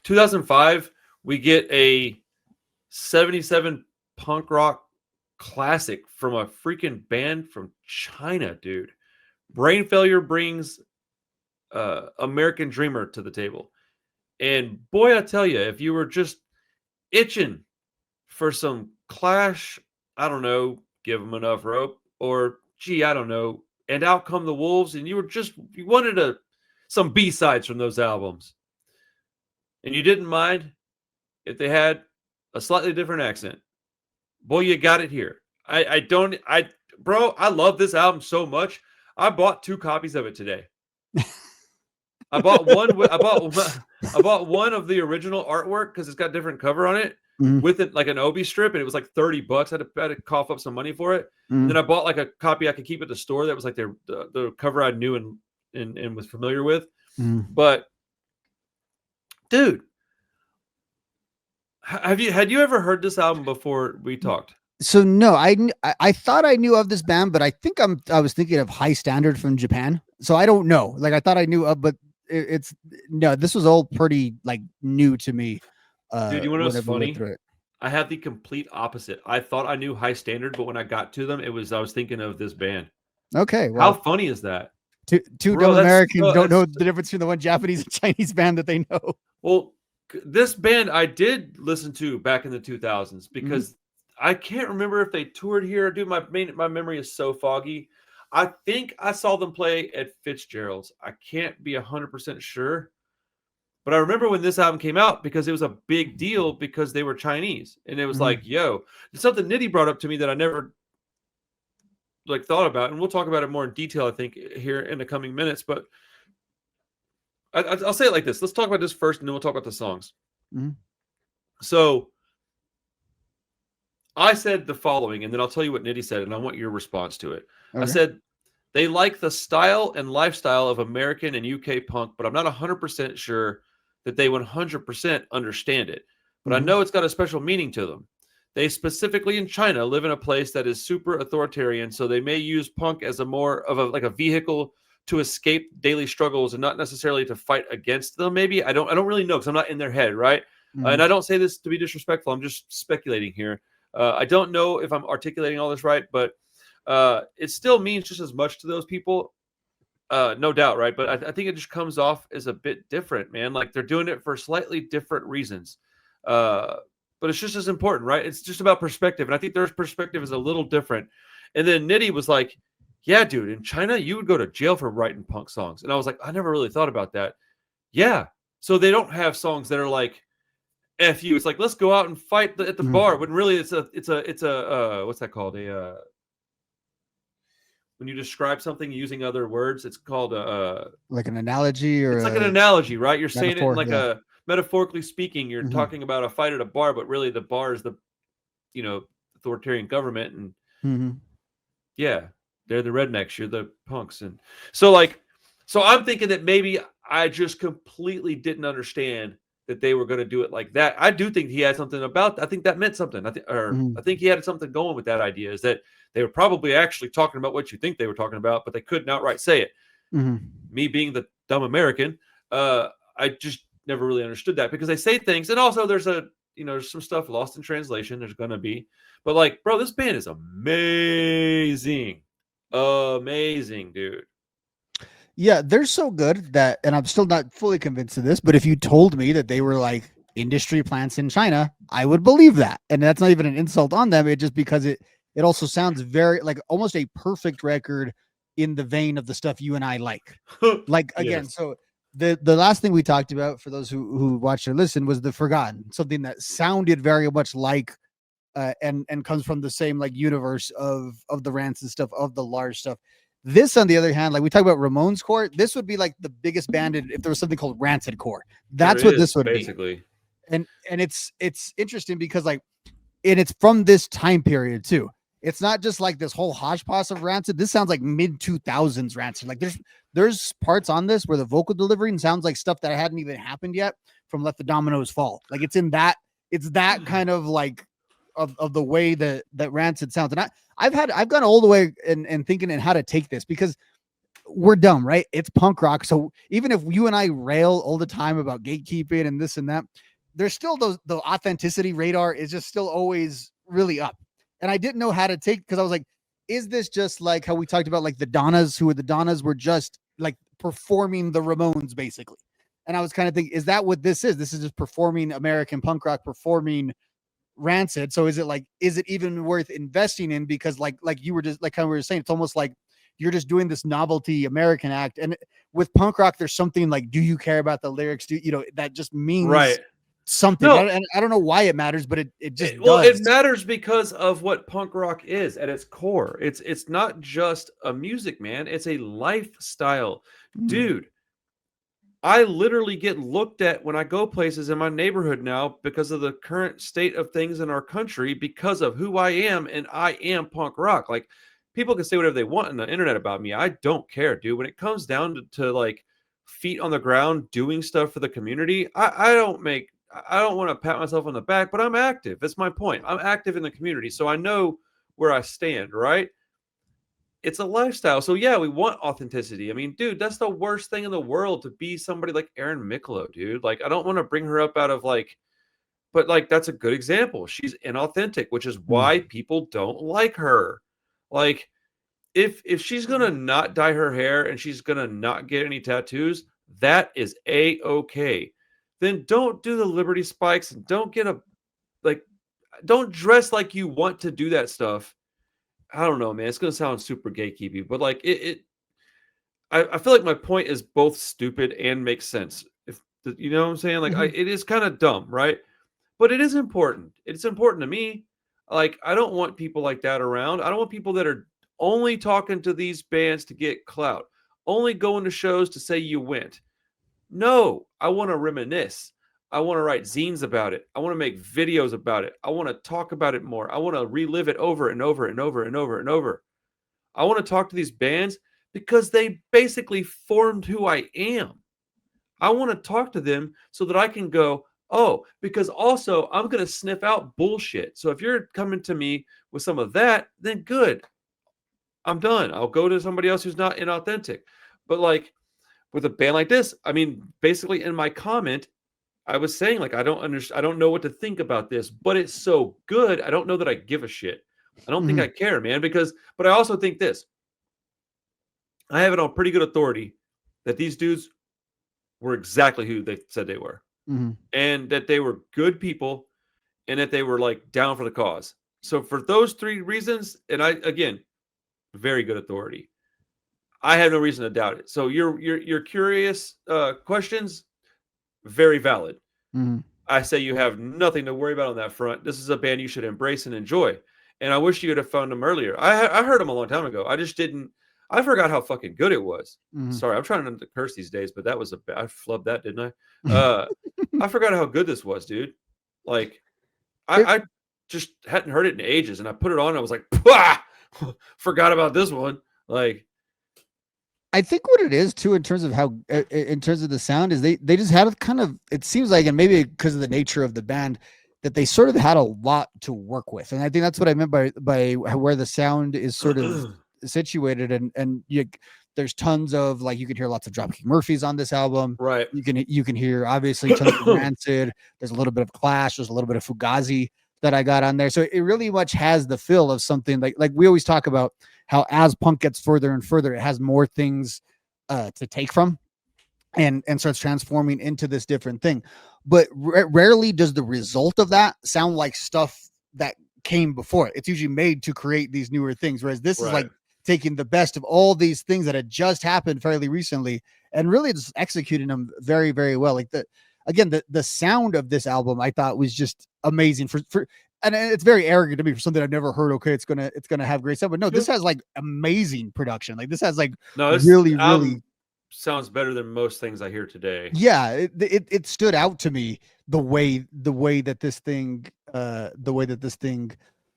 2005. We get a 77 punk rock classic from a freaking band from China, dude. Brain Failure brings American Dreamer to the table. And boy, I tell you, if you were just itching for some Clash, I don't know, give them enough rope, or gee, I don't know, and Out Come the Wolves, and you wanted some B-sides from those albums, and you didn't mind if they had a slightly different accent. Boy, you got it here. Bro, I love this album so much. I bought 2 copies of it today. I bought one one of the original artwork because it's got different cover on it with it like an Obi strip, and it was like $30. I had to cough up some money for it. Then I bought like a copy I could keep at the store that was like the cover I knew and was familiar with. But dude, Had you ever heard this album before we talked? So no, I thought I knew of this band, but I think I was thinking of High Standard from Japan. So I don't know. Like I thought I knew of, but it's no. This was all pretty like new to me. Dude, you want to know what's Whenever we went funny? through it. I have the complete opposite. I thought I knew High Standard, but when I got to them, I was thinking of this band. Okay, How well, funny is that? two Bro, dumb Americans don't that's know the difference between the one Japanese and Chinese band that they know. well, this band I did listen to back in the 2000s Mhm. because I can't remember if they toured here. Dude, my memory is so foggy. I think I saw them play at Fitzgerald's. I can't be 100% sure. But I remember when this album came out because it was a big deal because they were Chinese. And it was Mhm. like, yo, it's something Nitty brought up to me that I never like thought about. And we'll talk about it more in detail, I think, here in the coming minutes. But I'll say it like this. Let's talk about this first and then we'll talk about the songs. Mhm. So I said the following, and then I'll tell you what Nitty said, and I want your response to it. I Okay. said, they like the style and lifestyle of American and UK punk, but I'm not 100% sure that they 100% understand it. But I Mhm. know it's got a special meaning to them. They specifically in China live in a place that is super authoritarian, so they may use punk as a more of a like a vehicle to escape daily struggles and not necessarily to fight against them. Maybe I don't really know because I'm not in their head, right? And Mhm. I don't say this to be disrespectful. I'm just speculating here. I don't know if I'm articulating all this right, but it still means just as much to those people, no doubt, right? But I think it just comes off as a bit different, man. Like they're doing it for slightly different reasons, uh, but it's just as important, right? It's just about perspective, and I think their perspective is a little different. And then Nitty was like, "Yeah, dude, in China, you would go to jail for writing punk songs," and I was like, "I never really thought about that." Yeah, so they don't have songs that are like F you. It's like let's go out and fight at the bar. Mhm. When really it's a what's that called? When you describe something using other words, it's called Like an analogy or it's like an a analogy, right? You're saying it in metaphor. like Yeah. a metaphorically speaking, you're Mhm. talking about a fight at a bar, but really the bar is the authoritarian government, and Mhm. yeah, they're the rednecks, you're the punks, and so like, so I'm thinking that maybe I just completely didn't understand that they were going to do it like that. I do think he had something about. I think that meant something. I Mhm. think he had something going with that idea. Is that they were probably actually talking about what you think they were talking about, but they couldn't outright say it. Mhm. Me being the dumb American, I just never really understood that because they say things, and also there's some stuff lost in translation. There's gonna be, but like, bro, this band is amazing, amazing, dude. Yeah, they're so good that, and I'm still not fully convinced of this, but if you told me that they were like industry plants in China, I would believe that. And that's not even an insult on them. It just because it also sounds very like almost a perfect record in the vein of the stuff you and I like. Like again, Yes, so the last thing we talked about for those who watched or listened was the Forgotten, something that sounded very much like and comes from the same like universe of the Rancid stuff, of the large stuff. This, on the other hand, like we talk about Ramones core, this would be like the biggest band if there was something called Rancid core. there That's what is this would be. basically. And it's interesting because like and it's from this time period too. It's not just like this whole hodgepodge of Rancid. This sounds like mid 2000s Rancid. Like there's parts on this where the vocal delivery sounds like stuff that hadn't even happened yet from Let the Dominoes Fall. Like it's that kind of like of the way that Rancid sounds. And I've gone all the way and thinking and how to take this because we're dumb, right? It's punk rock. So even if you and I rail all the time about gatekeeping and this and that, there's still the authenticity radar is just still always really up. And I didn't know how to take because I was like, is this just like how we talked about like the Donnas, who were the Donnas were just like performing the Ramones basically. And I was kind of thinking, is that what this is? This is just performing American punk rock, performing Rancid. So is it even worth investing in? Because like you were just like kind of we were saying, it's almost like you're just doing this novelty American act. And with punk rock, there's something like, do you care about the lyrics? Do you know that just means Right. something? No, And I don't know why it matters, but it just well, it does. matters because of what punk rock is at its core. It's not just a music, man. It's a lifestyle, Mm, dude. I literally get looked at when I go places in my neighborhood now because of the current state of things in our country because of who I am, and I am punk rock. Like people can say whatever they want on the internet about me. I don't care, dude. When it comes down to like feet on the ground doing stuff for the community, I don't want to pat myself on the back, but I'm active. That's my point. I'm active in the community, so I know where I stand, right? It's a lifestyle. So yeah, we want authenticity. I mean, dude, that's the worst thing in the world to be somebody like Erin Miklo, dude. Like, I don't want to bring her up out of like, but like that's a good example. She's inauthentic, which is why people don't like her. Like, if she's gonna not dye her hair and she's gonna not get any tattoos, that is a-okay. Then don't do the Liberty spikes and don't get a like don't dress like you want to do that stuff. I don't know, man. It's gonna sound super gatekeepy, but like I feel like my point is both stupid and makes sense. If you know what I'm saying, like it is kind of dumb, right? But it is important. It's important to me. Like, I don't want people like that around. I don't want people that are only talking to these bands to get clout, only going to shows to say you went. No, I want to reminisce. I want to write zines about it. I want to make videos about it. I want to talk about it more. I want to relive it over and over and over and over and over. I want to talk to these bands because they basically formed who I am. I want to talk to them so that I can go, oh, because also I'm going to sniff out bullshit. So if you're coming to me with some of that, then good. I'm done. I'll go to somebody else who's not inauthentic. But like with a band like this, I mean, basically in my comment, I was saying like I don't know what to think about this, but it's so good. I don't know that I give a shit. I don't think I care, man, but I also think this. I have it on pretty good authority that these dudes were exactly who they said they were. And that they were good people and that they were like down for the cause. So for those three reasons, and I again, very good authority. I have no reason to doubt it. So your curious questions, very valid. I say you have nothing to worry about on that front. This is a band you should embrace and enjoy. And I wish you would have found them earlier. I heard them a long time ago. I just didn't. I forgot how fucking good it was. Sorry, I'm trying not to curse these days, but that was I flubbed that, didn't I? I forgot how good this was, dude. Like, I just hadn't heard it in ages, and I put it on. And I was like, forgot about this one. Like, I think what it is too, in terms of how, in terms of the sound, is they just had a kind of. It seems like, and maybe because of the nature of the band, that they sort of had a lot to work with, and I think that's what I meant by where the sound is sort of situated, and there's tons of, like, you can hear lots of Dropkick Murphys on this album, right? You can hear obviously tons of Rancid. There's a little bit of Clash. There's a little bit of Fugazi that I got on there. So it really much has the feel of something like we always talk about how as punk gets further and further, it has more things to take from and starts transforming into this different thing. But rarely does the result of that sound like stuff that came before it. It's usually made to create these newer things. Whereas this is like taking the best of all these things that had just happened fairly recently and really just executing them very, very well. Like the sound of this album, I thought was just amazing for, and it's very arrogant to me for something I've never heard. Okay, it's gonna have great sound, but no, this has like amazing production. Like this has like really sounds better than most things I hear today. Yeah, it stood out to me the way that this thing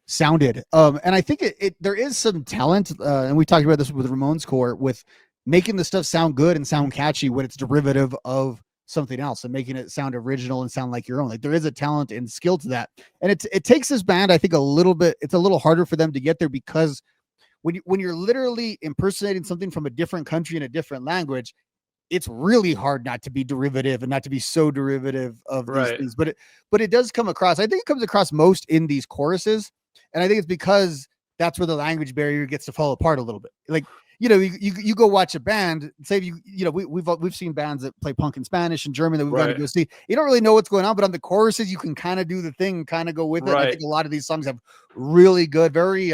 sounded. And I think there is some talent, and we talked about this with Ramones Core, with making the stuff sound good and sound catchy when it's derivative of something else and making it sound original and sound like your own. Like there is a talent and skill to that. And it takes this band, I think, a little bit, it's a little harder for them to get there, because when you're literally impersonating something from a different country in a different language, it's really hard not to be derivative and not to be so derivative of these things. But it does come across. I think it comes across most in these choruses. And I think it's because that's where the language barrier gets to fall apart a little bit. Like, you go watch a band, say we've seen bands that play punk in Spanish and German that we've got to go see. You don't really know what's going on, but on the choruses, you can kind of do the thing, kind of go with it. I think a lot of these songs have really good, very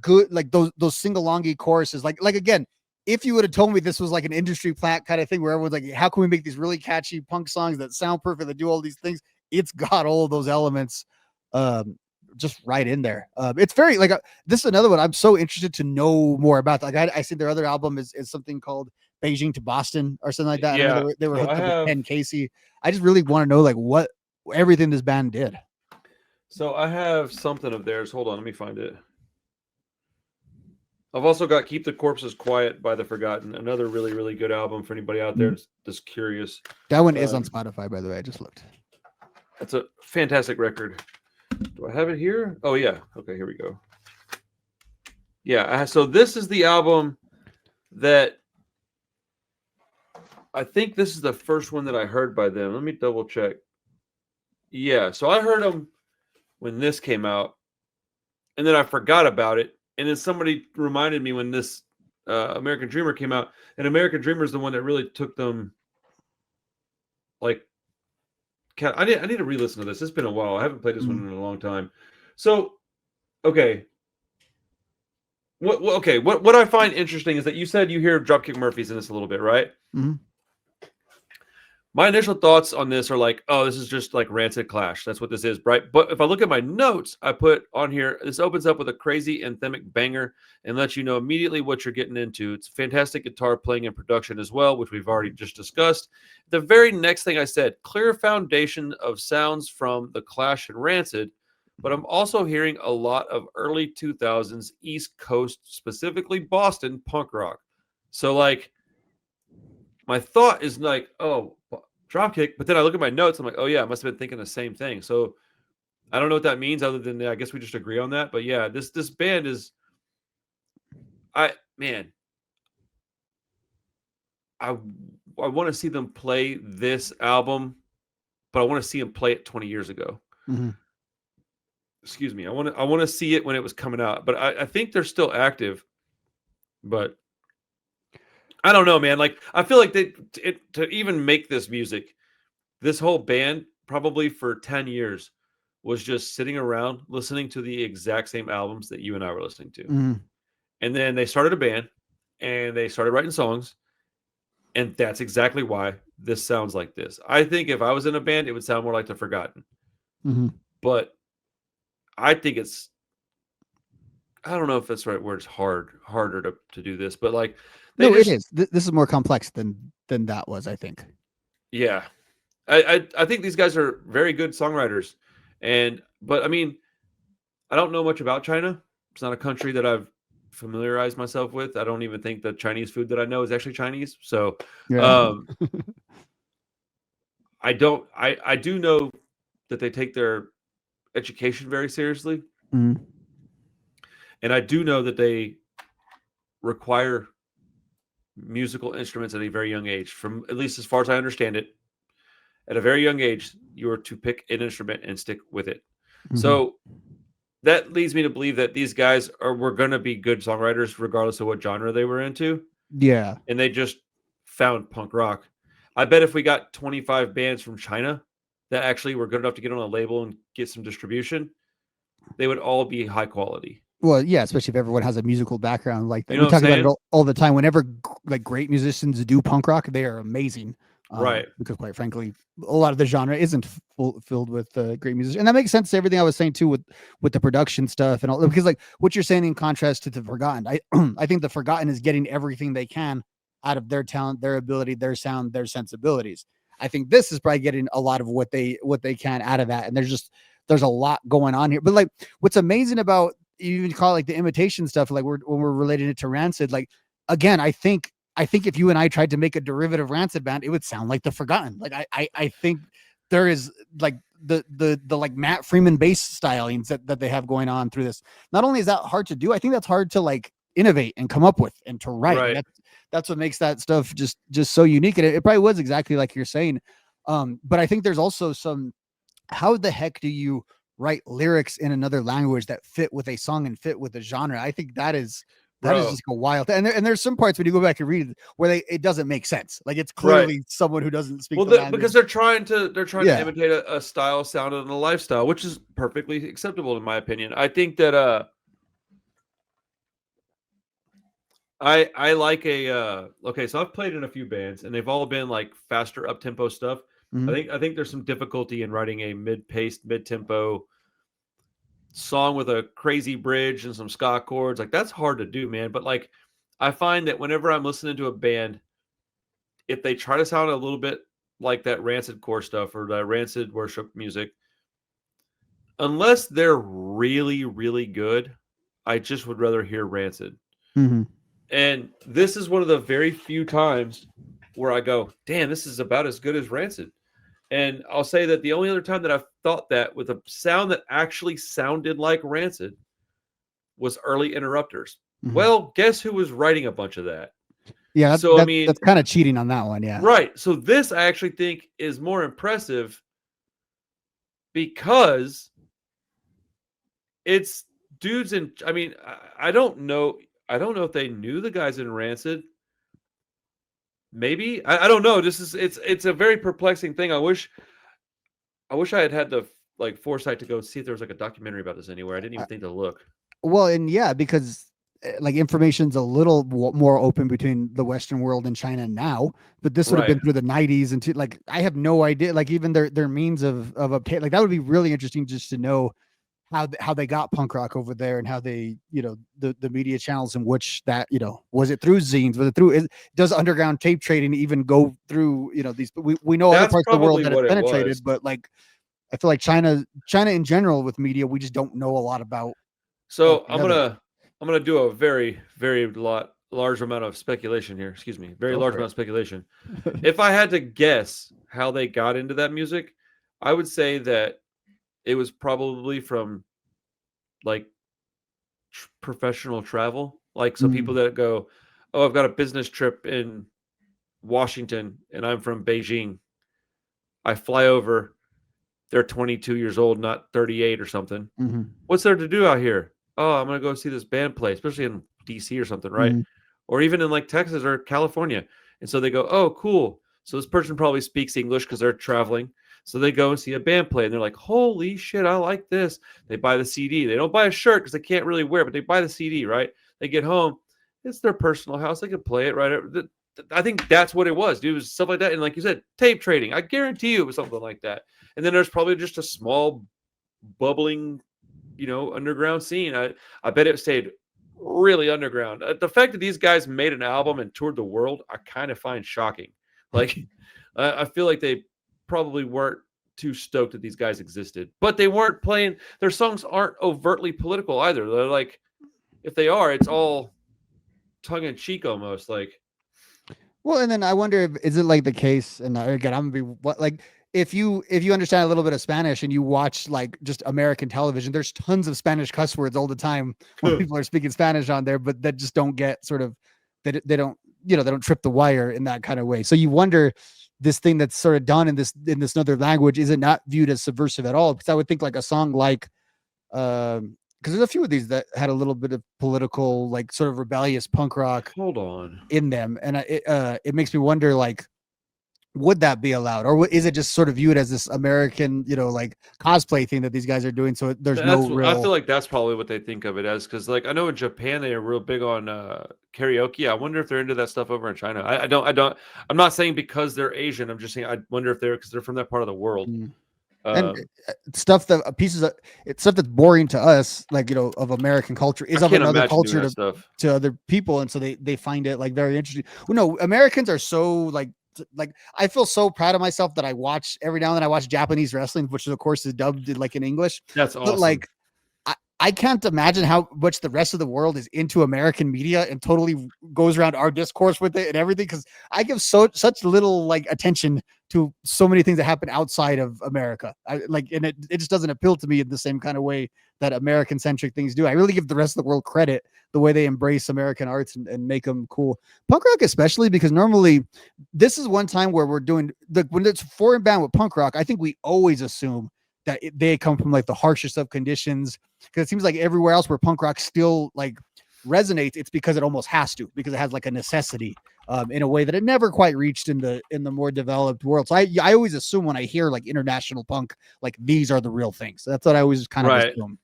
good, like those sing-alongy choruses. Like again, if you would have told me this was like an industry plant kind of thing where everyone's like, how can we make these really catchy punk songs that sound perfect, that do all these things? It's got all of those elements just right in there. It's very like this is another one I'm so interested to know more about. Like I see their other album is something called Beijing to Boston or something like that. Yeah, they were hooked up with Ken Casey. I just really want to know like what everything this band did. So I have something of theirs. Hold on, let me find it. I've also got Keep the Corpses Quiet by The Forgotten, another really, really good album for anybody out there that's curious. That one is on Spotify, by the way. I just looked. That's a fantastic record. Do I have it here? Oh, yeah. Okay, here we go. Yeah, so this is the album that I think this is the first one that I heard by them. Let me double check. Yeah, so I heard them when this came out, and then I forgot about it. And then somebody reminded me when this American Dreamer came out, and American Dreamer is the one that really took them. Like, I need to re-listen to this. It's been a while. I haven't played this one in a long time. So, okay. What I find interesting is that you said you hear Dropkick Murphys in this a little bit, right? Mm-hmm. My initial thoughts on this are like, oh, this is just like Rancid Clash. That's what this is, right? But if I look at my notes, I put on here, this opens up with a crazy anthemic banger and lets you know immediately what you're getting into. It's fantastic guitar playing and production as well, which we've already just discussed. The very next thing I said, clear foundation of sounds from The Clash and Rancid, but I'm also hearing a lot of early 2000s East Coast, specifically Boston, punk rock. So like, my thought is like, oh, Dropkick, but then I look at my notes, I'm like, oh yeah, I must have been thinking the same thing. So I don't know what that means other than I guess we just agree on that. But yeah, this band is I want to see them play this album, but I want to see them play it 20 years ago. Mm-hmm. Excuse me. I want to see it when it was coming out, but I think they're still active. But I don't know, man. Like, I feel like to even make this music, this whole band probably for 10 years was just sitting around listening to the exact same albums that you and I were listening to. Mm-hmm. And then they started a band and they started writing songs. And that's exactly why this sounds like this. I think if I was in a band, it would sound more like The Forgotten. Mm-hmm. But I think I don't know if that's the right word. It's harder to do this, but like, it is. This is more complex than that was, I think. Yeah. I think these guys are very good songwriters. But I mean, I don't know much about China. It's not a country that I've familiarized myself with. I don't even think the Chinese food that I know is actually Chinese. So yeah. I do know that they take their education very seriously. Mm-hmm. And I do know that they require musical instruments at a very young age, from at least as far as I understand it. At a very young age, you are to pick an instrument and stick with it. Mm-hmm. So that leads me to believe that these guys were going to be good songwriters regardless of what genre they were into. Yeah. And they just found punk rock. I bet if we got 25 bands from China that actually were good enough to get on a label and get some distribution, they would all be high quality. Well, yeah, especially if everyone has a musical background like that. You know we talk about it all the time. Whenever like great musicians do punk rock, they are amazing. Right. Because quite frankly, a lot of the genre isn't filled with great musicians. And that makes sense to everything I was saying too with the production stuff and all, because like what you're saying in contrast to The Forgotten, I think The Forgotten is getting everything they can out of their talent, their ability, their sound, their sensibilities. I think this is probably getting a lot of what they can out of that. And there's a lot going on here. But like what's amazing about, you even call it like the imitation stuff, like when we're relating it to Rancid, like again, I think if you and I tried to make a derivative Rancid band, it would sound like The Forgotten. Like I think there is like the like Matt Freeman bass stylings that they have going on through this. Not only is that hard to do, I think that's hard to like innovate and come up with and to write. Right. That's what makes that stuff just so unique. And it probably was exactly like you're saying. But I think there's also how the heck do you write lyrics in another language that fit with a song and fit with the genre? I think that is just a wild. And there's some parts when you go back and read it where it doesn't make sense. Like it's clearly someone who doesn't speak the language. Because they're trying to imitate a style, sound, and a lifestyle, which is perfectly acceptable in my opinion. I think that I like okay, so I've played in a few bands and they've all been like faster up tempo stuff. Mm-hmm. I think there's some difficulty in writing a mid-paced, mid-tempo song with a crazy bridge and some ska chords. Like that's hard to do, man. But like I find that whenever I'm listening to a band, if they try to sound a little bit like that Rancid core stuff or that Rancid worship music, unless they're really, really good, I just would rather hear Rancid. Mm-hmm. And this is one of the very few times where I go, damn, this is about as good as Rancid. And I'll say that the only other time that I've thought that with a sound that actually sounded like Rancid was early Interrupters. Mm-hmm. Well, guess who was writing a bunch of that? Yeah, So, I mean, that's kind of cheating on that one. Yeah. right. So this I actually think is more impressive because it's dudes in, I mean, I don't know. I don't know if they knew the guys in Rancid. Maybe. I don't know. This is it's a very perplexing thing. I wish I had the like foresight to go see if there was like a documentary about this anywhere. I didn't even think to look. Well, and yeah, because like information's a little more open between the Western world and China now, but this would have Right. been through the 90s and like I have no idea. Like even their means of obtain, like that would be really interesting just to know how they got punk rock over there and how they, you know, the media channels in which that, you know, was it through zines, was it through, does underground tape trading even go through, you know, these, we know other That's parts of the world probably that it's what it penetrated, was. but like I feel like China in general with media, we just don't know a lot about. So Altogether. I'm gonna do a very large amount of speculation here. Excuse me, very Go large for amount of speculation. If I had to guess how they got into that music, I would say that it was probably from like professional travel. Like so people that go, oh, I've got a business trip in Washington and I'm from Beijing. I fly over. They're 22 years old, not 38 or something. Mm-hmm. What's there to do out here? Oh, I'm gonna go see this band play, especially in DC or something, right? Mm-hmm. Or even in like Texas or California. And so they go, oh, cool. So this person probably speaks English because they're traveling. So they go and see a band play and they're like, holy shit, I like this. They buy the CD. They don't buy a shirt because they can't really wear it, but they buy the CD, right? They get home. It's their personal house. They can play it, right? I think that's what it was, dude. It was stuff like that. And like you said, tape trading. I guarantee you it was something like that. And then there's probably just a small bubbling, you know, underground scene. I bet it stayed really underground. The fact that these guys made an album and toured the world, I kind of find shocking. Like, I feel like they probably weren't too stoked that these guys existed, but they weren't playing. Their songs aren't overtly political either. They're like, if they are, it's all tongue in cheek almost. Like, Well, and then I wonder if is it like the case, and again, I'm gonna be what like if you understand a little bit of Spanish and you watch like just American television, there's tons of Spanish cuss words all the time when people are speaking Spanish on there, but that just don't get sort of they don't, you know, they don't trip the wire in that kind of way. So you wonder this thing that's sort of done in this other language, is it not viewed as subversive at all? Because I would think like a song like because there's a few of these that had a little bit of political, like sort of rebellious punk rock hold on. in them, and it makes me wonder, like, would that be allowed, or is it just sort of viewed as this American, you know, like cosplay thing that these guys are doing? So there's no real. I feel like that's probably what they think of it as, because like I know in Japan they are real big on karaoke. I wonder if they're into that stuff over in China. I don't. I'm not saying because they're Asian. I'm just saying I wonder if they're because they're from that part of the world. And stuff that pieces of it's stuff that's boring to us, like, you know, of American culture, is I of can't another imagine doing culture that stuff. to other people, and so they find it like very interesting. Well, no, Americans are so like I feel so proud of myself that I watch every now and then I watch Japanese wrestling, which of course is dubbed like in English. That's But awesome. like I can't imagine how much the rest of the world is into American media and totally goes around our discourse with it and everything, because I give such little like attention to so many things that happen outside of America. I like, and it just doesn't appeal to me in the same kind of way that American centric things do. I really give the rest of the world credit the way they embrace American arts and make them cool. Punk rock especially, because normally this is one time where we're doing when it's foreign band with punk rock, I think we always assume that they come from like the harshest of conditions, because it seems like everywhere else where punk rock still like resonates, it's because it almost has to, because it has like a necessity in a way that it never quite reached in the more developed world. So I always assume when I hear like international punk, like these are the real things. That's what I always kind of assume.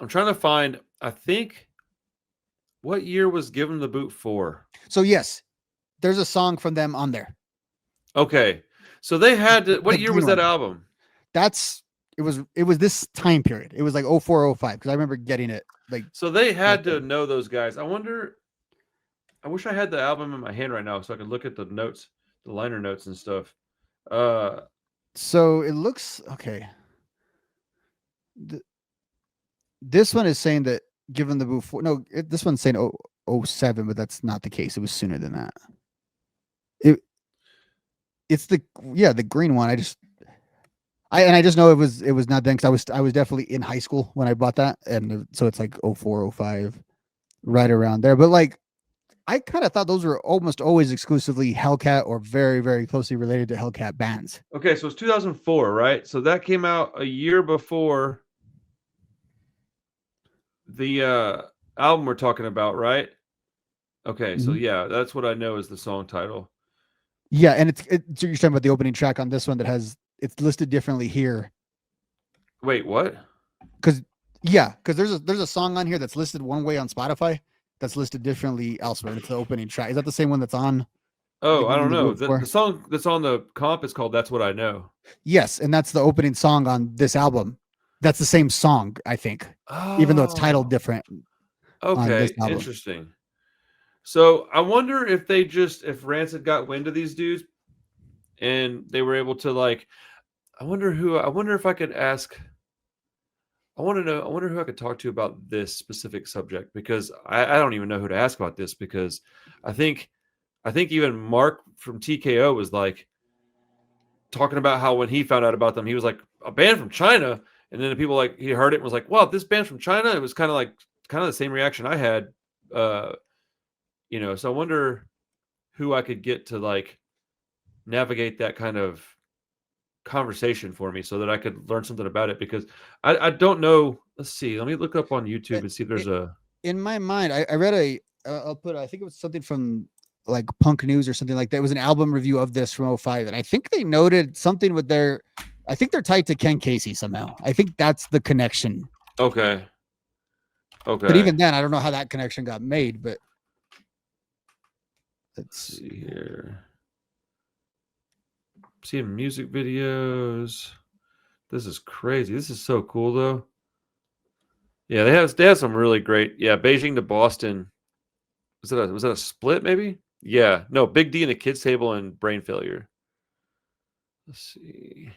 I'm trying to find, I think, what year was Given the Boot for? So yes, there's a song from them on there. Okay. So they had to, what year was that album? It was this time period. It was like 0405, because I remember getting it like. So they had to know those guys. I wonder, I wish I had the album in my hand right now so I could look at the notes, the liner notes and stuff. So it looks okay. This one is saying that given the before. No, this one's saying 07, but that's not the case. It was sooner than that. It's the green one. I just know it was not then because I was definitely in high school when I bought that, and so it's like 04, 05, right around there. But like, I kind of thought those were almost always exclusively Hellcat or very, very closely related to Hellcat bands. Okay, so it's 2004, right? So that came out a year before the album we're talking about, right? Okay, so yeah, that's what I know is the song title. Yeah, and so you're talking about the opening track on this one that it's listed differently here. Wait, what? Because there's a song on here that's listed one way on Spotify that's listed differently elsewhere. It's the opening track. Is that the same one that's on? Oh, I don't know. The song that's on the comp is called "That's What I Know." Yes, and that's the opening song on this album. That's the same song, I think, even though it's titled different. Okay, interesting. So I wonder if if Rancid got wind of these dudes and they were able to like, I wonder if I could ask, I wonder who I could talk to about this specific subject, because I don't even know who to ask about this, because I think even Mark from TKO was like talking about how when he found out about them, he was like, a band from China. And then the people like, he heard it and was like, wow, this band from China. It was kind of the same reaction I had. So I wonder who I could get to like navigate that kind of conversation for me so that I could learn something about it, because I don't know. Let's see. Let me look up on YouTube and see if there's in my mind, I read I think it was something from like Punk News or something like that. It was an album review of this from 05. And I think they noted something with I think they're tied to Ken Casey somehow. I think that's the connection. Okay. But even then, I don't know how that connection got made, but let's see here. Seeing music videos. This is crazy. This is so cool though. Yeah, they have some really great. Yeah, Beijing to Boston. Was that a split maybe? Yeah. No, Big D and the Kids Table and Brain Failure. Let's see.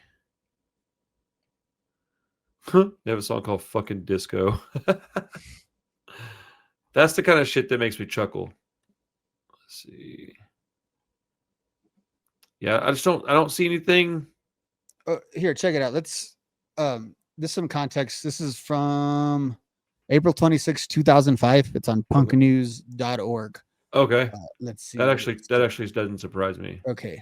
They have a song called Fucking Disco. That's the kind of shit that makes me chuckle. Let's see. Yeah, I don't see anything. Here, check it out. Let's this some context. This is from April 26, 2005. It's on punknews.org. Okay. Let's see. That actually doesn't surprise me. Okay.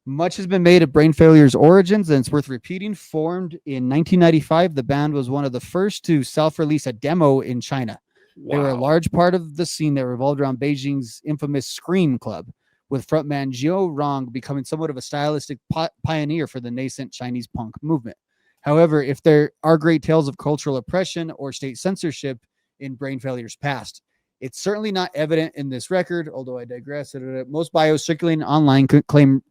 Much has been made of Brain Failure's origins, and it's worth repeating. Formed in 1995, the band was one of the first to self-release a demo in China. Wow. They were a large part of the scene that revolved around Beijing's infamous Scream Club, with frontman Jiu Rong becoming somewhat of a stylistic pioneer for the nascent Chinese punk movement. However, if there are great tales of cultural oppression or state censorship in Brain Failure's past, it's certainly not evident in this record, although I digress. Most bios circulating online claim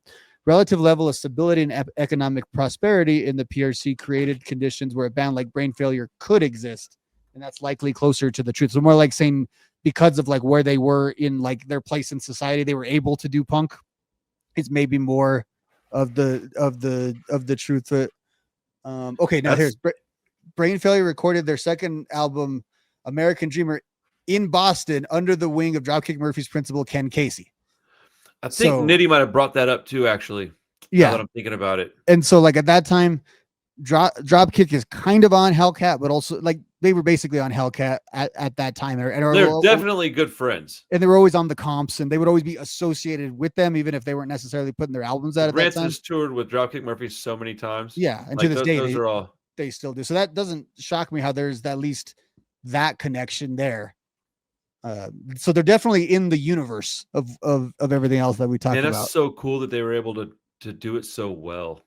relative level of stability and economic prosperity in the PRC created conditions where a band like Brain Failure could exist, and that's likely closer to the truth. So more like saying because of like where they were in like their place in society, they were able to do punk. It's maybe more of the truth. Okay, now here's Brain Failure recorded their second album, American Dreamer, in Boston under the wing of Dropkick Murphys principal Ken Casey. I think Nitty might have brought that up too, actually. Yeah, now that I'm thinking about it. And so, like at that time, Dropkick is kind of on Hellcat, but also like they were basically on Hellcat at that time. And they're definitely good friends. And they were always on the comps, and they would always be associated with them, even if they weren't necessarily putting their albums out at that time. Rancid toured with Dropkick Murphys so many times. Yeah, and like to this day, those are all they still do. So that doesn't shock me how there's at least that connection there. So they're definitely in the universe of everything else that we talked about. And that's so cool that they were able to do it so well.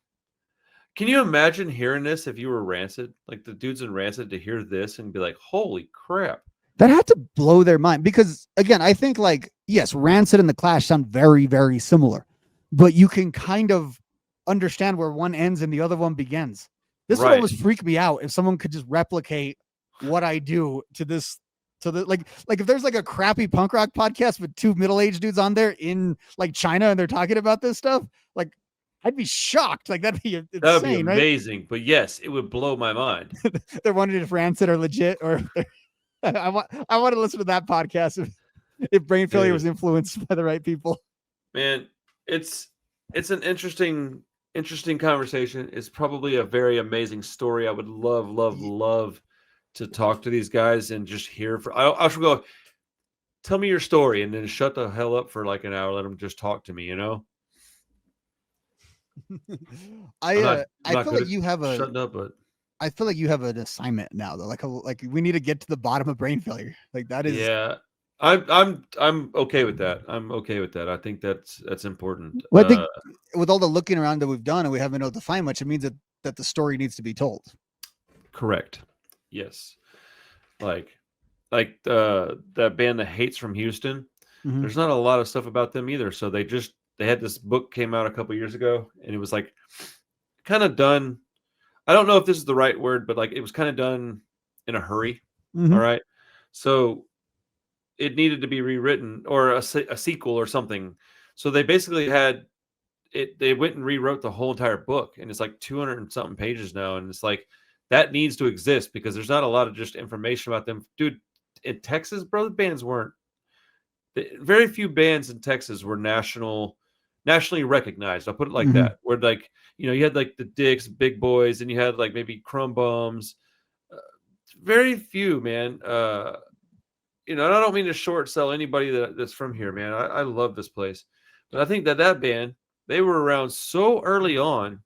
Can you imagine hearing this if you were Rancid? Like the dudes in Rancid, to hear this and be like, holy crap. That had to blow their mind, because again, I think like, yes, Rancid and The Clash sound very, very similar, but you can kind of understand where one ends and the other one begins. This would almost freak me out if someone could just replicate what I do to this. So that like if there's like a crappy punk rock podcast with two middle-aged dudes on there in like China and they're talking about this stuff, like I'd be shocked. Like that'd be insane, that would be amazing. Right? But yes, it would blow my mind. They're wondering if Rancid are legit or I want to listen to that podcast if brain failure was influenced by the right people. Man, it's an interesting conversation. It's probably a very amazing story. I would love to talk to these guys and just hear. I should go. Tell me your story, and then shut the hell up for like an hour. Let them just talk to me. You know. I feel like you have shutting up, but I feel like you have an assignment now, though. Like we need to get to the bottom of brain failure. Like that is. Yeah. I'm okay with that. I'm okay with that. I think that's important. Well, I think with all the looking around that we've done and we haven't been able to find much, it means that the story needs to be told. Correct. Yes. Like that band, The Hates from Houston. Mm-hmm. There's not a lot of stuff about them either. So they had this book came out a couple years ago, and it was like kind of done. I don't know if this is the right word, but like it was kind of done in a hurry. Mm-hmm. All right. So it needed to be rewritten or a sequel or something. So they basically had it. They went and rewrote the whole entire book, and it's like 200 and something pages now. And it's like, that needs to exist because there's not a lot of just information about them. Dude, in Texas, bro, the bands weren't. Very few bands in Texas were nationally recognized. I'll put it like mm-hmm. that. Where like, you had like the Dicks, Big Boys, and you had like maybe Crumb Bums. Very few, man. And I don't mean to short sell anybody that's from here, man. I love this place. But I think that band, they were around so early on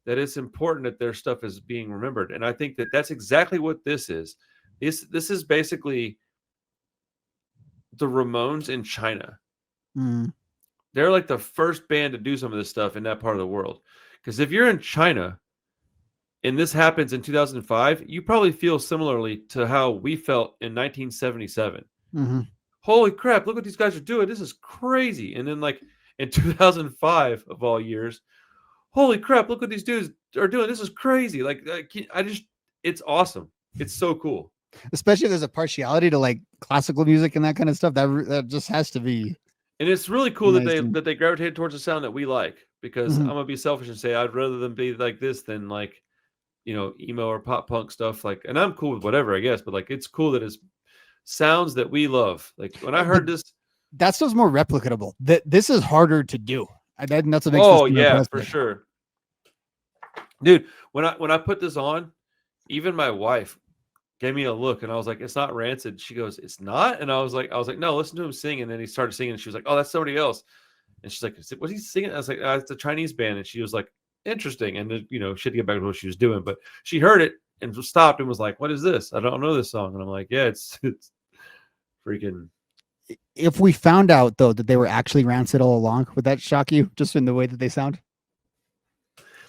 that it's important that their stuff is being remembered. And I think that's exactly what this is. This is basically the Ramones in China. Mm. They're like the first band to do some of this stuff in that part of the world. Because if you're in China and this happens in 2005, you probably feel similarly to how we felt in 1977. Mm-hmm. Holy crap, look what these guys are doing. This is crazy. And then like in 2005 of all years, holy crap, look what these dudes are doing. This is crazy. Like it's awesome. It's so cool. Especially if there's a partiality to like classical music and that kind of stuff. That just has to be. And it's really cool that they gravitate towards a sound that we like, because mm-hmm. I'm going to be selfish and say I'd rather them be like this than like, emo or pop punk stuff. Like, and I'm cool with whatever, I guess, but like, it's cool that it's sounds that we love. Like when I heard this, that stuff's more replicable. This is harder to do. That's what makes this for sure. Dude, when I put this on, even my wife gave me a look and I was like, it's not Rancid. She goes, it's not? And I was like, no, listen to him sing. And then he started singing and she was like, oh, that's somebody else. And she's like, what's he singing? I was like, it's a Chinese band. And she was like, interesting. And she had to get back to what she was doing, but she heard it and stopped and was like, what is this? I don't know this song. And I'm like, yeah, it's freaking. If we found out though that they were actually Rancid all along, would that shock you just in the way that they sound?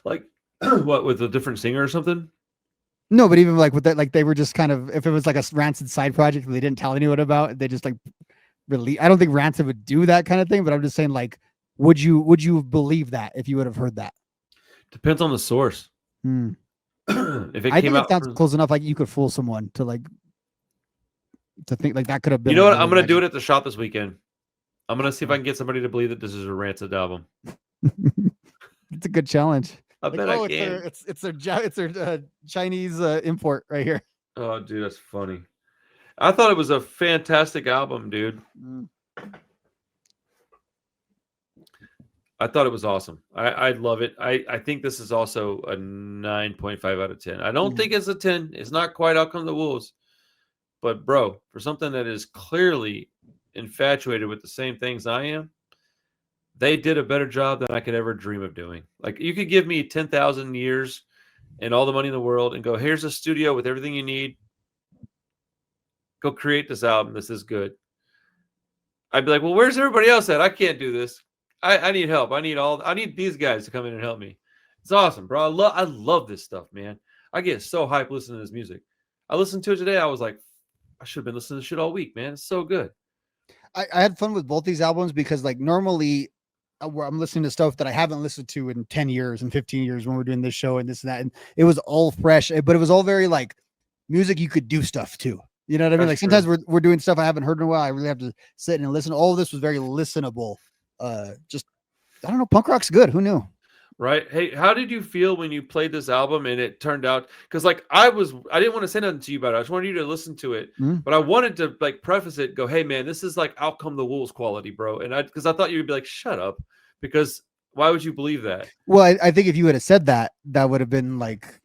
Like what, with a different singer or something? No, but even like with that, like they were just kind of, if it was like a Rancid side project that they didn't tell anyone about, they just like really, I don't think Rancid would do that kind of thing, but I'm just saying, like, would you believe that if you would have heard that? Depends on the source. If I think it sounds close enough, like you could fool someone to think like that could have been. You know what? I'm going to do it at the shop this weekend. I'm going to see if I can get somebody to believe that this is a Rancid album. It's a good challenge. I bet I can. It's their Chinese import right here. Oh, dude, that's funny. I thought it was a fantastic album, dude. I thought it was awesome. I love it. I think this is also a 9.5 out of 10. I don't think it's a 10. It's not quite Out Come the Wolves. But, bro, for something that is clearly infatuated with the same things I am, they did a better job than I could ever dream of doing. Like, you could give me 10,000 years and all the money in the world and go, here's a studio with everything you need. Go create this album. This is good. I'd be like, well, where's everybody else at? I can't do this. I need help. I need these guys to come in and help me. It's awesome, bro. I love this stuff, man. I get so hyped listening to this music. I listened to it today. I was like, I should have been listening to this shit all week, man. It's so good. I had fun with both these albums because, like, normally I'm listening to stuff that I haven't listened to in 10 years and 15 years when we're doing this show and this and that. And it was all fresh, but it was all very like music you could do stuff to. You know what I mean? Like sometimes we're doing stuff I haven't heard in a while. I really have to sit and listen. All of this was very listenable. Just, I don't know. Punk rock's good. Who knew? Right. Hey, how did you feel when you played this album and it turned out? Because like I didn't want to say nothing to you about it. I just wanted you to listen to it, Mm. but I wanted to like preface it, go, hey man, this is like Outcome the Wolves quality, bro. And because I thought you'd be like, shut up, because why would you believe that? Well, I think if you would have said that, that would have been like,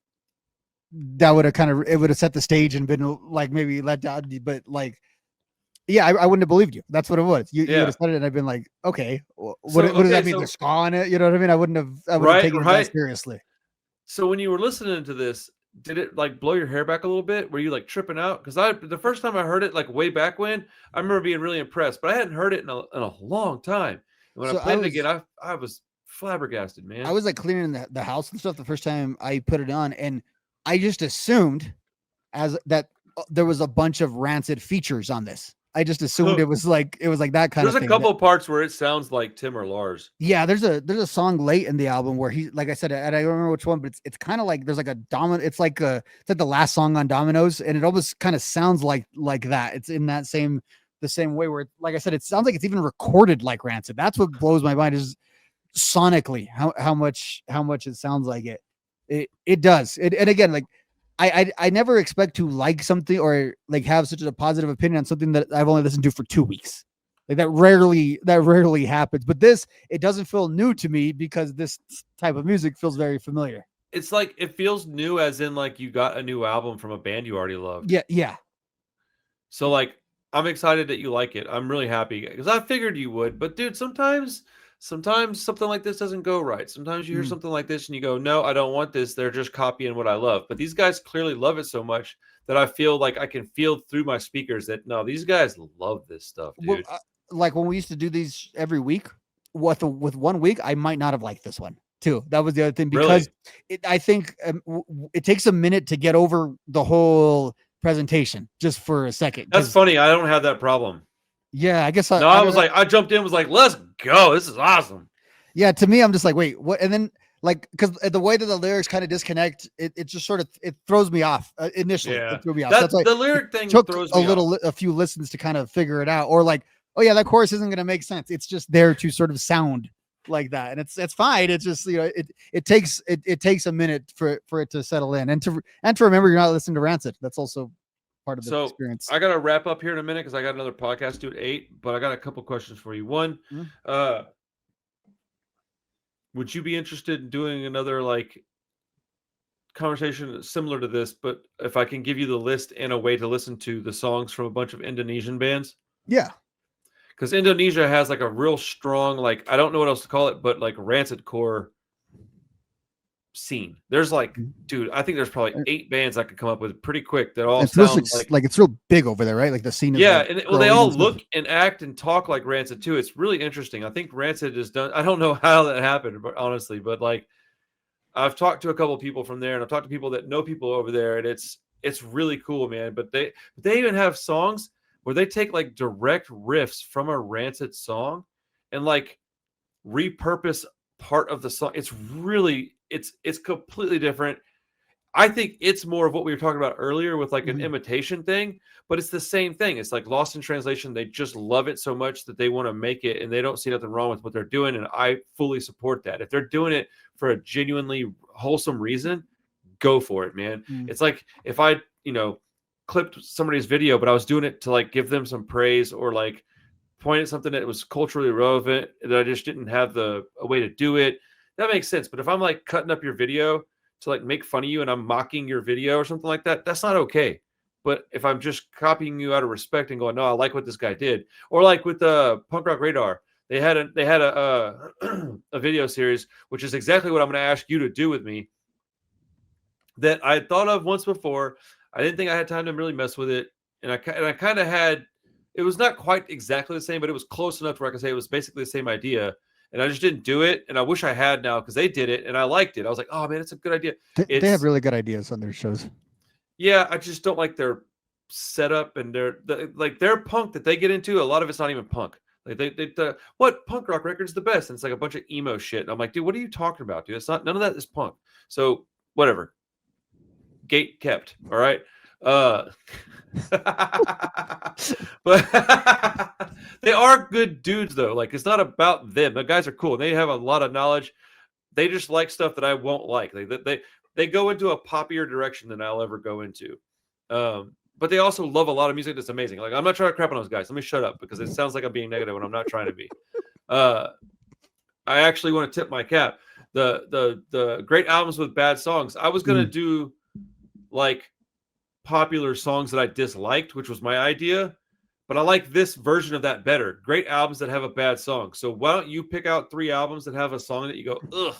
that would have it would have set the stage and been like maybe let down. But like, yeah, I wouldn't have believed you. That's what it was. You would have said it, and I've been like, okay, what does that mean? There's ska on it? You know what I mean? I wouldn't have taken it that seriously. So when you were listening to this, did it like blow your hair back a little bit? Were you like tripping out? Because the first time I heard it, like way back when, I remember being really impressed, but I hadn't heard it in a long time. And when I played it again, I was flabbergasted, man. I was like cleaning the house and stuff the first time I put it on, and I just assumed as that there was a bunch of Rancid features on this. I just assumed it was like that kind of thing. There's a couple of parts where it sounds like Tim or Lars. Yeah, there's a song late in the album where he, like I said, and I don't remember which one, but it's kind of like there's like a domino. It's like the last song on Dominoes, and it almost kind of sounds like that. It's in that the same way where, like I said, it sounds like it's even recorded like Rancid. That's what blows my mind, is sonically how much it sounds like it. It does. And again, like I never expect to like something or like have such a positive opinion on something that I've only listened to for 2 weeks. Like that rarely happens. But this, it doesn't feel new to me because this type of music feels very familiar. It's like it feels new, as in like you got a new album from a band you already loved. Yeah. So like I'm excited that you like it. I'm really happy because I figured you would. But dude, sometimes something like this doesn't go right. Sometimes you hear something like this and you go, no, I don't want this. They're just copying what I love. But these guys clearly love it so much that I feel like I can feel through my speakers that no, these guys love this stuff, dude. Well, like when we used to do these every week, with 1 week, I might not have liked this one too. That was the other thing, because I think it takes a minute to get over the whole presentation just for a second. That's funny. I don't have that problem. Yeah, I guess I jumped in, was like, let's go. This is awesome. Yeah, to me, I'm just like, wait, what? And then like, because the way that the lyrics kind of disconnect, it just sort of, it throws me off initially. Yeah. It threw me off. That's why the lyric thing took throws me off. A few listens to kind of figure it out, or like, oh yeah, that chorus isn't going to make sense. It's just there to sort of sound like that, and it's fine. It's just, you know, it takes a minute for it to settle in, and to remember you're not listening to Rancid. That's also part of the experience. I gotta wrap up here in a minute because I got another podcast due at 8, but I got a couple questions for you. One, would you be interested in doing another like conversation similar to this, but if I can give you the list and a way to listen to the songs from a bunch of Indonesian bands? Yeah, because Indonesia has like a real strong, like, I don't know what else to call it, but like Rancid core scene. There's like, dude, I think there's probably 8 bands I could come up with pretty quick that all sound like it's real big over there, right? Like the scene. Yeah, and well, they all look and act and talk like Rancid too. It's really interesting. I think Rancid is done. I don't know how that happened, but honestly, but like I've talked to a couple of people from there, and I've talked to people that know people over there, and it's really cool, man. But they even have songs where they take like direct riffs from a Rancid song and like repurpose part of the song. It's really, it's completely different. I think it's more of what we were talking about earlier with like an imitation thing, but it's the same thing. It's like lost in translation. They just love it so much that they want to make it, and they don't see nothing wrong with what they're doing. And I fully support that. If they're doing it for a genuinely wholesome reason, go for it, man. It's like if I, clipped somebody's video, but I was doing it to like give them some praise or like point at something that was culturally relevant that I just didn't have a way to do it. That makes sense. But if I'm like cutting up your video to like make fun of you and I'm mocking your video or something like that, that's not okay. But if I'm just copying you out of respect and going, no, I like what this guy did, or like with the Punk Rock Radar, they had a a video series, which is exactly what I'm going to ask you to do with me, that I had thought of once before. I didn't think I had time to really mess with it, and I kind of had. It was not quite exactly the same, but it was close enough where I could say it was basically the same idea. And I just didn't do it. And I wish I had now because they did it and I liked it. I was like, oh man, it's a good idea. They have really good ideas on their shows. Yeah, I just don't like their setup and their punk that they get into. A lot of it's not even punk. Like what punk rock record's the best? And it's like a bunch of emo shit. And I'm like, dude, what are you talking about, dude? It's not, none of that is punk. So whatever. Gate kept. All right. But they are good dudes though. Like it's not about them. The guys are cool. They have a lot of knowledge. they just like stuff that I won't like. They go into a poppier direction than I'll ever go into. But they also love a lot of music that's amazing. Like, I'm not trying to crap on those guys. Let me shut up because it sounds like I'm being negative when I'm not trying to be. I actually want to tip my cap. The great albums with bad songs. I was gonna do like popular songs that I disliked, which was my idea, but I like this version of that better. Great albums that have a bad song. So why don't you pick out 3 albums that have a song that you go, ugh,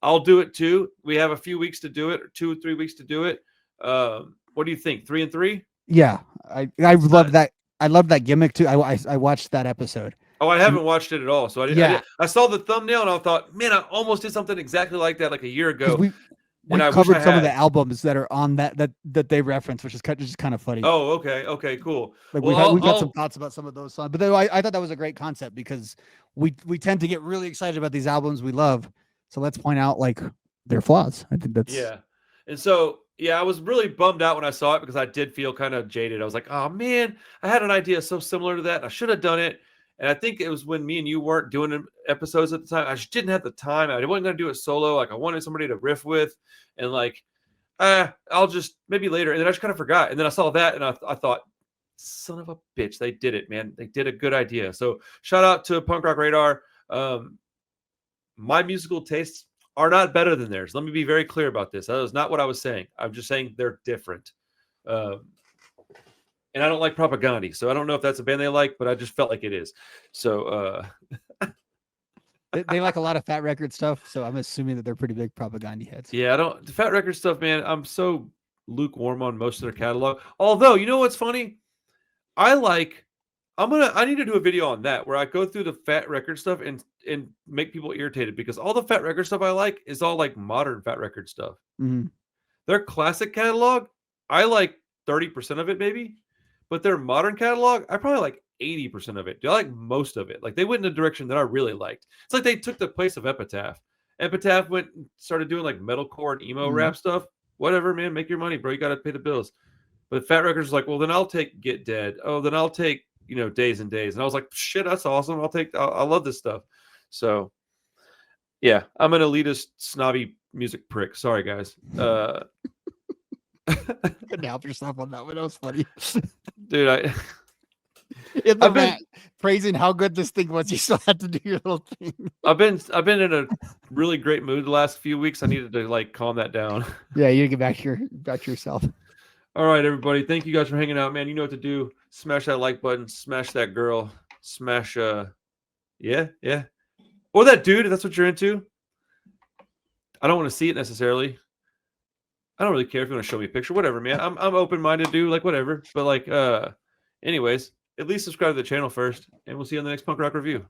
I'll do it too. We have a few weeks to do it, or 2 or 3 weeks to do it. What do you think? 3 and 3? Yeah, I love that. I love that gimmick too. I watched that episode. Oh, I haven't watched it at all. So Yeah. I saw the thumbnail and I thought, man, I almost did something exactly like that like a year ago. We covered some of the albums that are on that they reference, which is just kind of funny. Oh, okay, cool. Like we got some thoughts about some of those songs, but I thought that was a great concept because we tend to get really excited about these albums we love. So let's point out like their flaws. I think that's And so I was really bummed out when I saw it because I did feel kind of jaded. I was like, oh man, I had an idea so similar to that. And I should have done it. And I think it was when me and you weren't doing episodes at the time. I just didn't have the time. I wasn't going to do it solo. Like I wanted somebody to riff with, and like, I'll just maybe later. And then I just kind of forgot. And then I saw that, and I thought, son of a bitch, they did it, man. They did a good idea. So shout out to Punk Rock Radar. My musical tastes are not better than theirs. Let me be very clear about this. That was not what I was saying. I'm just saying they're different. And I don't like Propaganda, so I don't know if that's a band they like, but I just felt like it is. So they like a lot of Fat Record stuff, so I'm assuming that they're pretty big Propaganda heads. Yeah, the Fat Record stuff, man. I'm so lukewarm on most of their catalog. Although, you know what's funny? I need to do a video on that where I go through the Fat Record stuff and make people irritated because all the Fat Record stuff I like is all like modern Fat Record stuff. Mm-hmm. Their classic catalog, I like 30% of it maybe. But their modern catalog, I probably like 80% of it. I like most of it. Like they went in a direction that I really liked. It's like they took the place of Epitaph. Epitaph went and started doing like metalcore and emo rap stuff. Whatever, man. Make your money, bro. You got to pay the bills. But Fat Records was like, well, then I'll take Get Dead. Oh, then I'll take, Days and Days. And I was like, shit, that's awesome. I love this stuff. So, yeah, I'm an elitist, snobby music prick. Sorry, guys. Couldn't help yourself on that one. That was funny. Dude, I've been praising how good this thing was. You still had to do your little thing. I've been in a really great mood the last few weeks. I needed to like calm that down. Yeah, you get back to yourself. All right, everybody. Thank you guys for hanging out, man. You know what to do. Smash that like button. Smash that girl. Smash yeah. Or that dude, if that's what you're into. I don't want to see it necessarily. I don't really care if you want to show me a picture, whatever, man. I'm open-minded, dude, like whatever. But like, anyways, at least subscribe to the channel first, and we'll see you on the next Punk Rock Review.